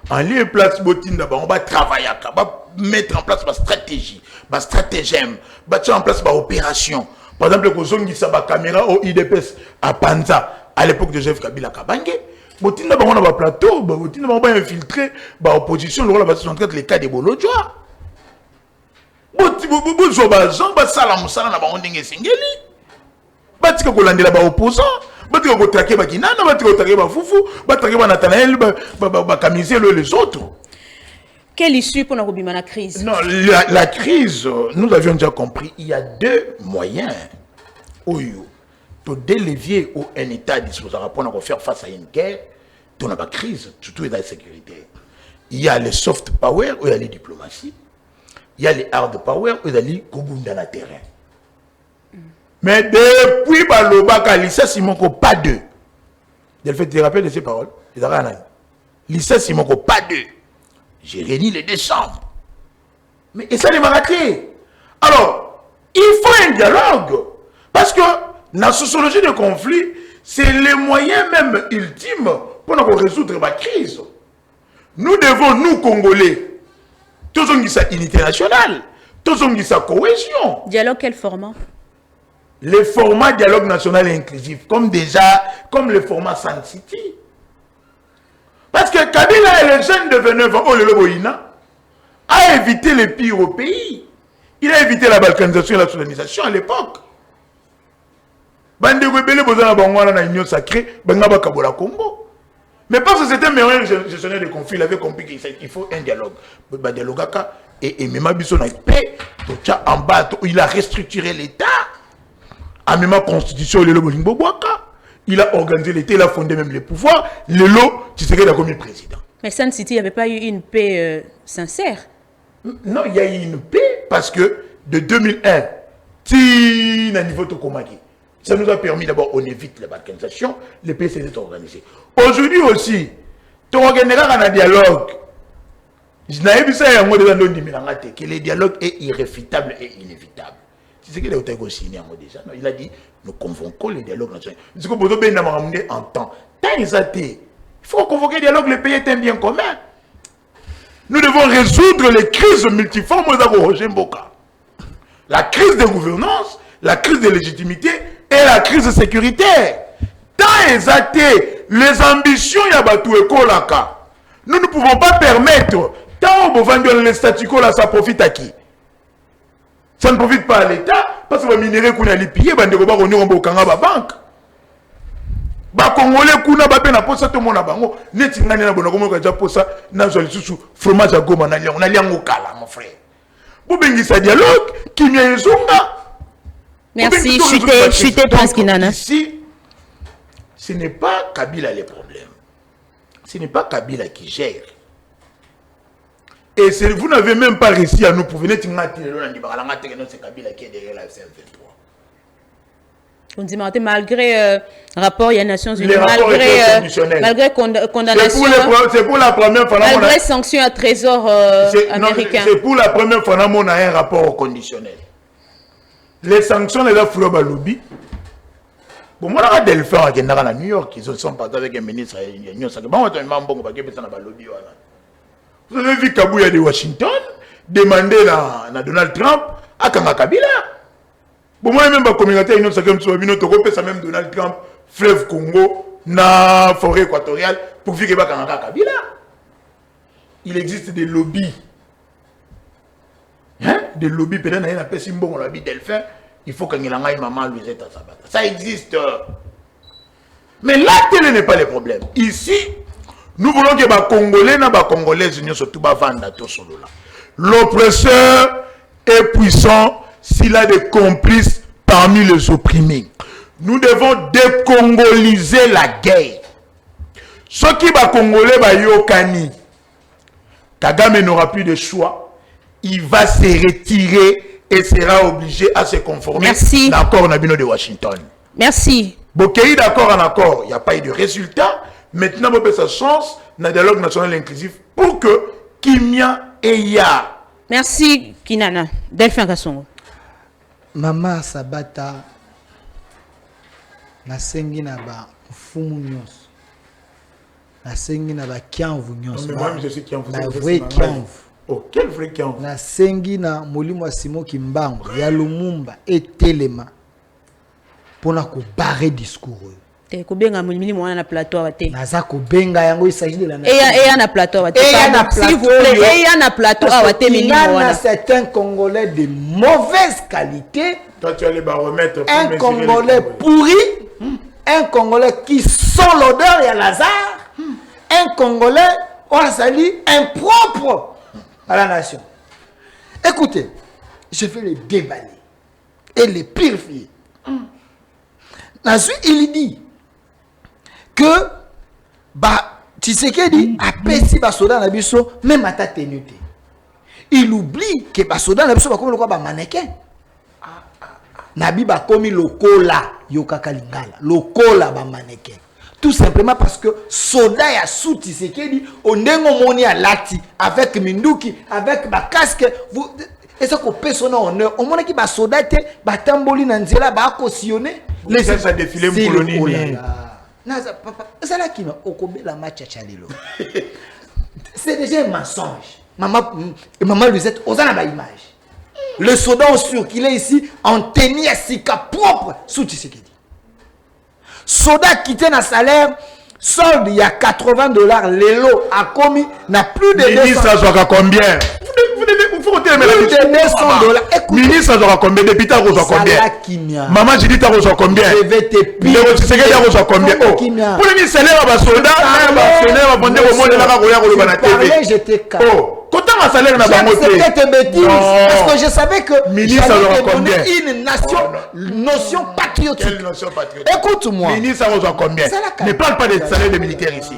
en lieu et place botinda on va travailler, on va mettre en place ma stratégie, ma stratagème, mettre en place ma opération. Par exemple, quand on a une caméra au IDPS à Panza à l'époque de Joseph Kabila Kabange, botinda on a un plateau, botinda on va infiltrer l'opposition, le rôle va se montrer les cas de Bolodjoa. Botinda bagent ba sala musala na ba ondenge singeli. Batika kolandela ba opposant. Batika ko traquer ba kinana, batika ko traquer ba fufu, batika ba Nathanaël ba camiser les autres. Quelle issue pour la crise? Non, la crise, nous avions déjà compris, il y a deux moyens. Pour délevier ou un État disposera pour faire face à une guerre, on a pas crise, surtout dans la sécurité. Il y a les soft power ou il y a les diplomaties. Il y a les hard power ou il y a les kubunda na terrain. Mais depuis Balobaka, Lissa Simonko, pas deux. Il fait des rappels de ces paroles. Lissa Simonko, pas deux. J'ai réuni les deux chambres. Mais et ça les raté. Alors, il faut un dialogue. Parce que la sociologie de conflit, c'est le moyen même ultime pour nous résoudre la crise. Nous devons, nous Congolais, tous on dit ça unité nationale, tous on dit ça cohésion. Dialogue quel format? Le format dialogue national et inclusif, comme le format Sun City. Parce que Kabila et les jeunes de 29 ans, a évité le pire au pays. Il a évité la balkanisation et la soudanisation à l'époque. Bande Rebelle besoin d'avoir une union sacrée, Bangaba Kabola Congo. Mais parce que c'était un meilleur gestionnaire de conflit, il avait compris qu'il faut un dialogue. Et même Abisso n'a paix, en bas, il a restructuré l'État. En même constitution, il a organisé l'État, il a fondé même les pouvoirs. Tu serais comme président. Mais Sun City, il n'y avait pas eu une paix sincère. Non, il y a eu une paix parce que de 2001, si à niveau de Komaki, ça nous a permis d'abord, on évite la balkanisation, les pays s'étaient organisés. Aujourd'hui aussi, tu organiseras un dialogue. Je n'ai pas dit que le dialogue est irréfutable et inévitable. C'est ce qu'il a signé déjà. Non, il a dit, nous convoquons le dialogue national. C'est ce que vous avez en temps. Il faut convoquer le dialogue, le pays est un bien commun. Nous devons résoudre les crises multiformes de Roger Mboka. La crise de gouvernance, la crise de légitimité et la crise sécuritaire. Tant exalté les ambitions Yabatou et Kolaka, nous ne pouvons pas permettre, tant au Bovandiola le statu quo là, ça profite à qui? Ça ne profite pas à l'État, parce que les minéraux qu'on a les pillés, on a ba banque. Ba Congolais kuna ba pena posa to mona bango, neti ngani na bona komo ka ja posa na zo lisusu fromage à goma na liango, na liango kala mon frère. Bobengisa dialogue, kimia yezonga. Merci, chuté Prince Kinana. Ici, ce n'est pas Kabila les problèmes. Ce n'est pas Kabila qui gère. Et vous n'avez même pas réussi à nous prouver. C'est Kabila qui est derrière la CM23. On dit malgré rapport, il y a Nations Unies, malgré condamnation. C'est pour la première fois. Malgré sanctions à trésor américain. C'est pour la première fois qu'on a un rapport conditionnel. Les sanctions, les afro lobby. Bon, moi, je vais faire à New York. Ils sont partis avec un ministre. Vous avez vu Kabouya de Washington demander à Donald Trump à Kabila. Bon, moi, même la communauté, il y a même Donald Trump, fleuve Congo, na forêt équatoriale, pour vivre à Kabila. Il existe des lobbies. Hein? Des lobbies, peut-être, il y a un symbole, on lobby Delphin, il faut qu'il y ait un maman, Louisette, à Sabata. Ça existe. Mais là, tel n'est pas le problème. Ici, nous voulons que les Congolais et les Congolaises surtout vendre tout solo là. L'oppresseur est puissant s'il a des complices parmi les opprimés. Nous devons décongoliser la guerre. Ce qui va Congolais va yokani. Kagame n'aura plus de choix. Il va se retirer et sera obligé à se conformer à l'accord Nabino de Washington. Merci. Bokei d'accord en accord, il n'y a pas eu de résultat. Maintenant, on peut sa chance dans le dialogue national inclusif pour que Kimia et Ya. Merci, Kinana. Delphin Kassongo. Mama Sabata, na sengi na ba fumu nyonso. Nasengi na ba kianvu nyonso. Mais moi je sais qui en vous. Na vrai kianvu. Oh, quel vrai kianvu. Nasengi na molimo Simon Kimbangu ya Lumumba etelema pona ko barrer discours. Te kubenga mulimi mwana na plateau wate. Naza ko benga yango il s'agit de la nation. Eya na plateau wate. S'il vous plaît, eya na plateau wate milimi mwana. C'est un Congolais de mauvaise qualité. Toi tu allais remettre un Congolais pourri, un Congolais qui sent l'odeur et à Lazare, un Congolais, on a sali, impropre à la nation. Écoutez, je vais les déballer et les purifier. Ensuite, il dit que Tshisekedi a péci Basoda na biso même à ta tenue. Il oublie que Basoda na biso ba comme le quoi ba mannequin. Nabi ba komi lokola yokaka lingala lokola ba mannequin. Tout simplement parce que soda ya sous Tshisekedi ondengo moni a lati avec minduki avec ba casque vous et ça ko persona honneur au monde qui ba soda te ba tamboli na nzela ba cautionner les ça défilé colonie. Naza papa ça là qui na okobela match à Chalelo. C'est déjà un mensonge. Maman Lusette osana ba image. Le soldat sûr qu'il est ici en tenue à sika propre sous Tshisekedi. Soldat qui tient un salaire solde il y a $80 l'élo a commis n'a plus de ministre ça aura combien? Vous faut dire mais $200. Ministre ça aura combien? Député ça aura combien? Maman j'ai dit ça aura combien? Je vais te piquer. Tshisekedi ça aura combien? Oh. Pour les salaire ba soldat ba vendre au monde là ko ya ko ba na TV. Je te calme. Quand un salaire n'a pas monté. C'était bêtise parce que je savais que ministre aura combien? Une nation notion patriotique. Quelle notion patriotique? Écoute-moi. Ministre ça aura combien? Ne parle pas des salaires des militaires ici.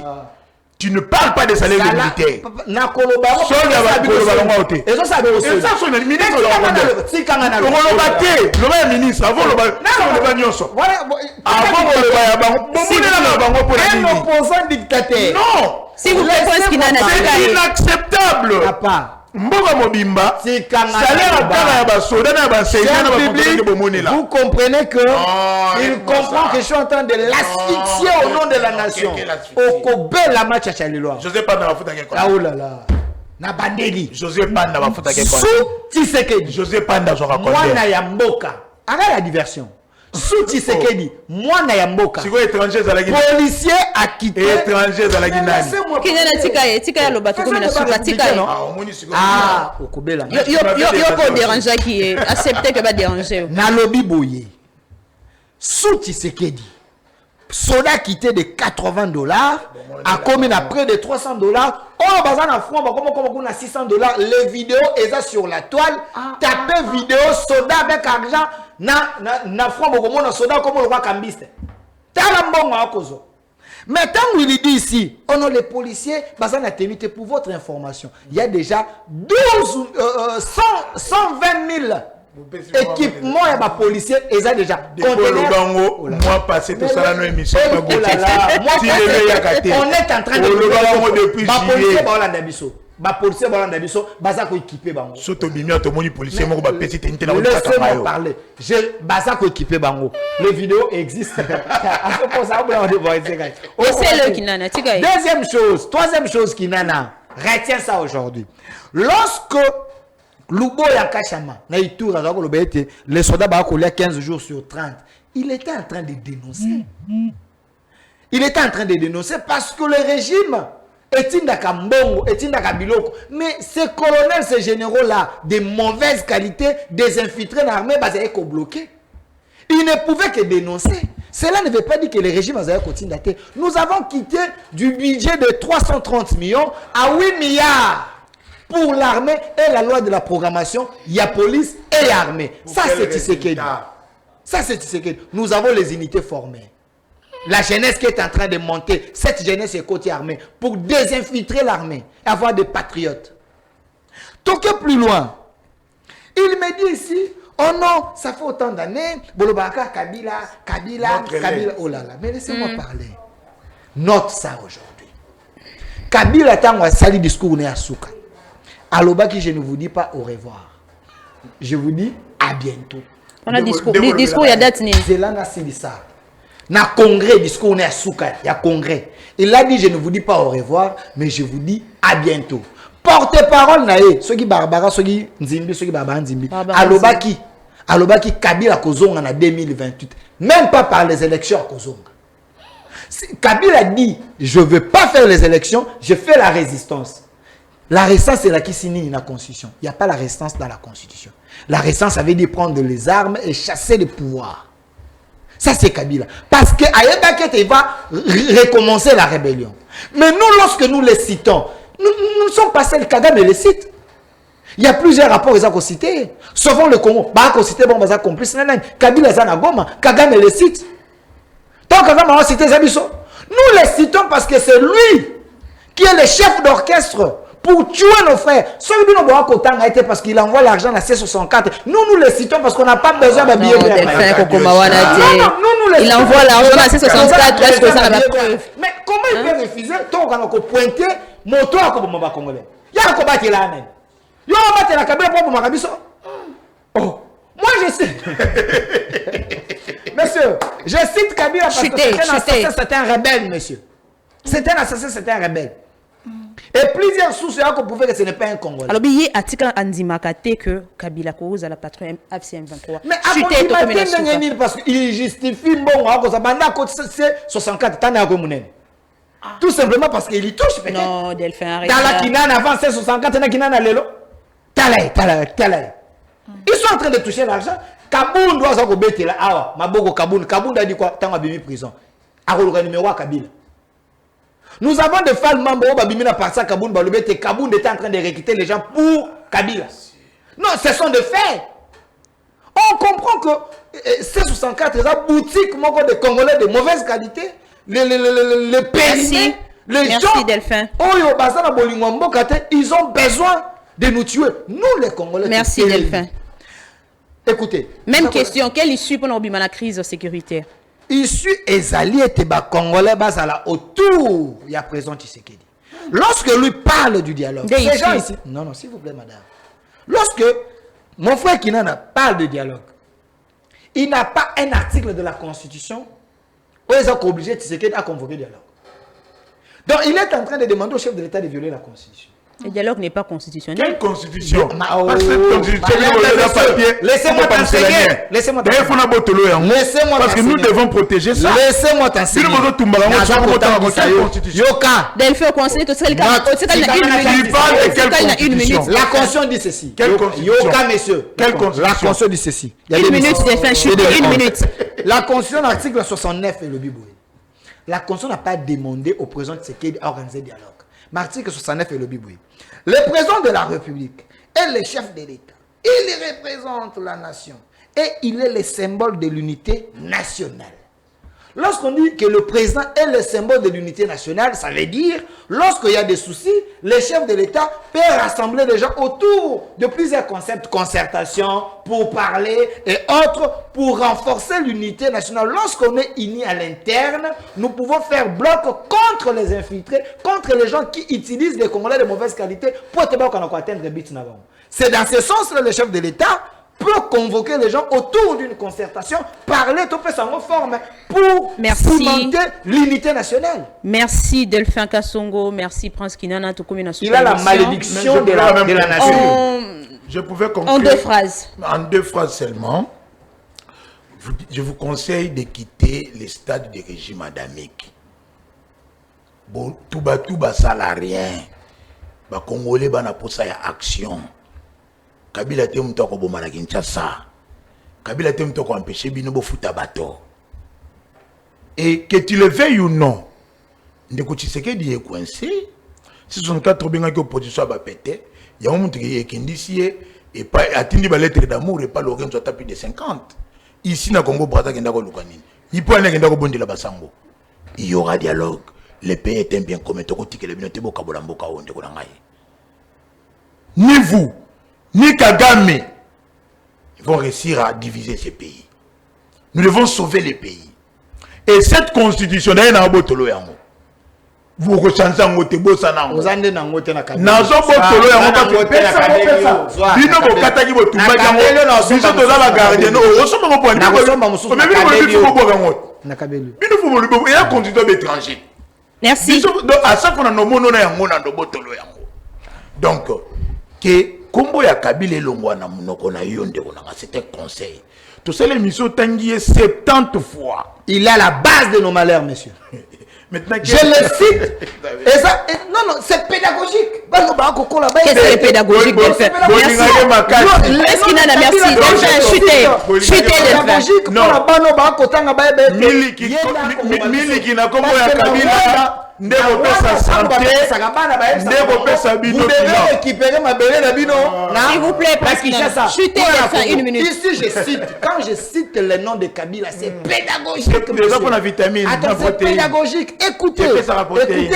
Tu ne parles pas des salaires des militaires. Nakoloba. Soldat va koloba longa oté. Et ça ça veut aussi. Et ça son ministre aura combien? Si kangana. Koloba té, le ministre avant le ba nyonso. Avant le ba ya bango. Bango pour la un opposant dictateur. Non. Si vous plaît, c'est inacceptable. Papa. Mboga mobimba. Salaire à tala ya ba soda na ba seigneur na ba fonctionnaire de bomoni là. Vous comprenez que il comprend que je suis en train de l'asphyxier au nom de la nation. Au Kobe la match à Chalilwa. José Panda va foutre quelque chose. Ah oh là là. Na bandeli. José Panda va foutre quelque chose. Sous Tshisekedi. José Panda sera combien? Mwana ya mboka. Arrête la diversion. Sous Tshisekedi, mwana ya mboka. Si vous étranger za la Guinée. Policier a quitté. Étranger za la Guinée. Tika ya loba tuko na suka tika. Ah, okobela. Yo ko déranger qui est accepter que ba déranger. Na lobi boye. Sous Tshisekedi. Soda quitté de $80 a commis à près de $300. Oh, bazan en franc, comme on a $600. Les vidéos est sur la toile. Tapez vidéo soda avec argent. Na franc, comme on a soda comme on le voit cambiste. Talambon à cause. Mais tant qu'il dit ici, on a les policiers, bazan a tenu pour votre information. Il y a déjà 120 000. Équipement et ma policier ils ont déjà moi passé tout ça dans émission on est en train de depuis ba policier balanda biso baza ko équiper bango soto bimia to moni policier moko ba petit tenté na laissez-moi parler je baza ko équiper bango les vidéos existent troisième chose kinana retiens ça aujourd'hui lorsque Lubo Yakashama, les soldats bakolia 15 jours sur 30. Il était en train de dénoncer. Il était en train de dénoncer parce que le régime est indakambongo, est indakabiloko. Mais ces colonels, ces généraux-là, de mauvaise qualité, des infiltrés dans l'armée, ils étaient bloqués. Ils ne pouvaient que dénoncer. Cela ne veut pas dire que le régime a continué d'attaquer. Nous avons quitté du budget de 330 millions à 8 milliards. Pour l'armée et la loi de la programmation, il y a police et armée. Ça, c'est Tshisekedi. Ça, c'est Tshisekedi. Nous avons les unités formées. La jeunesse qui est en train de monter, cette jeunesse est côté armée pour désinfiltrer l'armée et avoir des patriotes. Donc, plus loin, il me dit ici, oh non, ça fait autant d'années, Bolobaka, Kabila. Oh là là, mais laissez-moi parler. Note ça aujourd'hui. Kabila, tant qu'on sali discours, on est à Souka. Alobaki, je ne vous dis pas au revoir. Je vous dis à bientôt. On a discours, il y a date. Na congrès, discours on est à Souka, il y a congrès. Il a dit, je ne vous dis pas au revoir, mais je vous dis à bientôt. Porte-parole, nae, ceux qui Barbara, ceux qui Nzimbi, ceux qui Barbara Nzimbi. Alobaki, Kabila Kozonga en 2028. Même pas par les élections à Kozonga. Kabila dit, je ne veux pas faire les élections, je fais la résistance. La résistance, c'est là qui signe la Constitution. Il n'y a pas la résistance dans la Constitution. La résistance, ça veut dire prendre les armes et chasser le pouvoir. Ça, c'est Kabila. Parce qu'Ayebaket, il va recommencer la rébellion. Mais nous, lorsque nous les citons, nous sommes passés, le Kagame les cite. Il y a plusieurs rapports qu'ils ont cités. Sauvons le Congo. Bah, qu'on cite, bon, bah, complice. Kabila, Zanagoma, Kagame les cite. Tant Kagame a cité Zabiso. Nous les citons parce que c'est lui qui est le chef d'orchestre pour tuer nos frères. Celui qui nous a été parce qu'il envoie l'argent à C64. Nous les citons parce qu'on n'a pas besoin de billets. Il envoie l'argent à C64. Mais comment il peut refuser tant qu'on a pointé moto à Kobomba Congolais? Il y a un combat qui est là. Il y a un combat qui est là. Kabila pour Marabiso. Oh, moi je sais. Monsieur, je cite Kabila parce que c'est un rebelle, monsieur. C'est un assassin, c'est un rebelle. Et plusieurs sources ont prouvé que ce n'est pas un Congolais. Alors, il y a un article Andimakate que Kabila cause à la patronne FCM23. Mais à parce qu'il justifie bon, à cause de 64 tout simplement parce qu'il y touche. Non, Delphin, arrête. Dans la Kinana avant 64, il y a Kinana Lelo. Talay. Ils sont en train de toucher l'argent. Kaboun doit s'en rebêter là. Ah, Maboko Kaboun. Kaboun a dit quoi? Tant à Bimi prison. À le numéro à Kabila. Nous avons des femmes membres Babimina par ça Kaboun Balobete. Kaboun était en train de recruter les gens pour Kabila. Non, ce sont des faits. On comprend que C64 est une boutique de Congolais de mauvaise qualité. Les périmés, les gens, Delphin. Ils ont besoin de nous tuer. Nous les Congolais. Merci Delphin. Écoutez. Même question, quelle issue pour la crise sécuritaire? Issue Ezali et Congolais basala autour. Il y a présent Tshisekedi. Lorsque lui parle du dialogue, ces gens ici. Non, s'il vous plaît, madame. Lorsque mon frère Kinana parle de dialogue, il n'a pas un article de la Constitution où ils sont obligés Tshisekedi à convoquer le dialogue. Donc il est en train de demander au chef de l'État de violer la Constitution. Le dialogue n'est pas constitutionnel. Quelle constitution? Parce que cette constitution, laissez-moi t'enseigner. Laissez-moi t'enseigner. Parce que nous devons protéger ça. Laissez-moi t'enseigner. Delphin, conseiller, tu sais, une minute. La Constitution dit ceci. Yoka, messieurs. La Constitution dit ceci. Une minute, Delphin, une minute. La Constitution, article 69 est le Biboué. La Constitution n'a pas demandé au président de Tshisekedi à organiser dialogue. Mais l'article 69 est le Biboué. Le président de la République est le chef de l'État. Il représente la nation. Et il est le symbole de l'unité nationale. Lorsqu'on dit que le président est le symbole de l'unité nationale, ça veut dire, lorsqu'il y a des soucis, le chef de l'État peut rassembler les gens autour de plusieurs concepts, concertation, pour parler et autres, pour renforcer l'unité nationale. Lorsqu'on est unis à l'interne, nous pouvons faire bloc contre les infiltrés, contre les gens qui utilisent les Congolais de mauvaise qualité pour atteindre le but. C'est dans ce sens-là le chef de l'État peut convoquer les gens autour d'une concertation, parler tout fait sans forme pour cimenter l'unité nationale. Merci Delphin Kassongo, merci Prince Kinana. Il a la malédiction de la nation. Je pouvais conclure en 2 phrases. En 2 phrases seulement. Je vous conseille de quitter les stades du régime adamique. Bon, tout bas salarié. Bah Congolais bah na posa ya action. Kabila te mto ko bomana Kinshasa. Kabila te mto ko empêcher bino bo futa bato. Et que tu le veuilles ou non, ndeko Tshisekedi est coincé. Si 64 binga ki opposition ba pété, ya un monde qui est kindisi et pas atindi ba lettre d'amour et pas Lorenzo tapi de 50. Ici na Congo Brazza kenda ko lukanini. Il peut aller kenda ko bondela basango. Il y aura dialogue. Le pays est un bien commun. Toko tikele bino te boka bolamboka onde ko ngai. Ni vous ni Kagame, ils vont réussir à diviser ces pays. Nous devons sauver les pays. Et cette constitution, vous recensez en Ote Bossana. Vous avez un Ote na Kabila. Nazo botolo ya ngoko pesa. Bino ko kataki botumba yango. Biso toza la gardienne. Osoma ko point. Mais bino ko biso ko boka ngoko. Nakabelu. Bino faut me le ya conducteur étranger. Merci. Donc à ça qu'on a nommé non yango na ndobotolo yango. Donc que kombo ya Kabila elongwa na munoko na yo ndeko na c'était conseil. Tout ça l'émission tangié 70 fois. Il est à la base de nos malheurs, monsieur. Maintenant je le cite. Et ça, non, c'est pédagogique. Qu'est-ce que c'est pédagogique de faire? Merci. Est-ce qu'il y a merci? Chuter pédagogique. Non. Miliki na kombo ya Kabila. Ndeko pesa santé. Ndeko pesa bino. Vous devez récupérer ma belle na bino. S'il vous plaît, parce qu'il a ça. Chuter une minute. Ici, je cite. Quand je cite le nom de Kabila, c'est pédagogique. C'est la vitamine. C'est pédagogique. Écoutez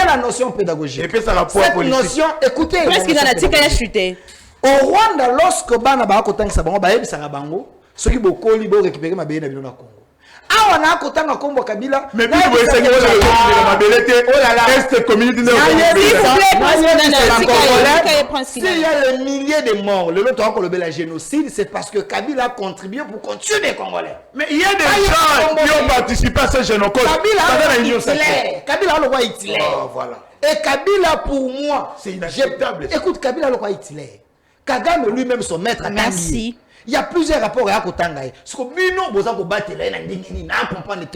la notion pédagogique. Cette notion, écoutez. Qu'est-ce qu'il a la tika ya chuter? Au Rwanda, lorsque bana ba kotangisa bango ba yebisaka bango, soki bokoli bo récupérer ma belle na bino na Congo. Ah, on a kotanga kombo Kabila. Mais bien vous essayez de ma belleté. Oh là là. Est communauté de s'il y a le millier de morts, le lot encore le génocide, c'est parce que Kabila a contribué pour continuer les Congolais. Mais il y a des gens qui ont participé à ce génocide. Kabila a le roi Hitler. Voilà. Et Kabila pour moi, c'est inacceptable. Écoute, Kabila le roi Hitler. Kagame lui-même son maître. Merci. Il y a plusieurs rapports à Kotanga.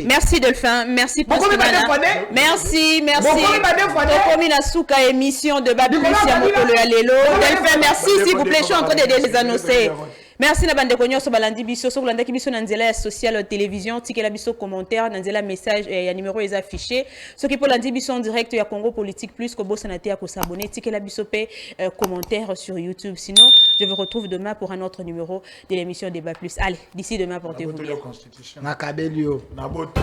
Merci Delphin, merci Pascal. Merci. Comme la souka émission de Babylus Yamokolo Alelo. Delphin, merci s'il vous plaît, je suis en train de les annoncer. Merci na bande konyo so balandi biso so kolanda ki biso na nzela social télévision tikela biso commentaire na nzela message ya numéro est affiché ce qui pour landi biso en direct ya Congo Politique Plus ko bossa na te ya ko s'abonner tikela biso pe commentaire sur YouTube sinon je vous retrouve demain pour un autre numéro de l'émission Débat Plus. Allez, d'ici demain portez-vous bien. Nakabelio. Naboto.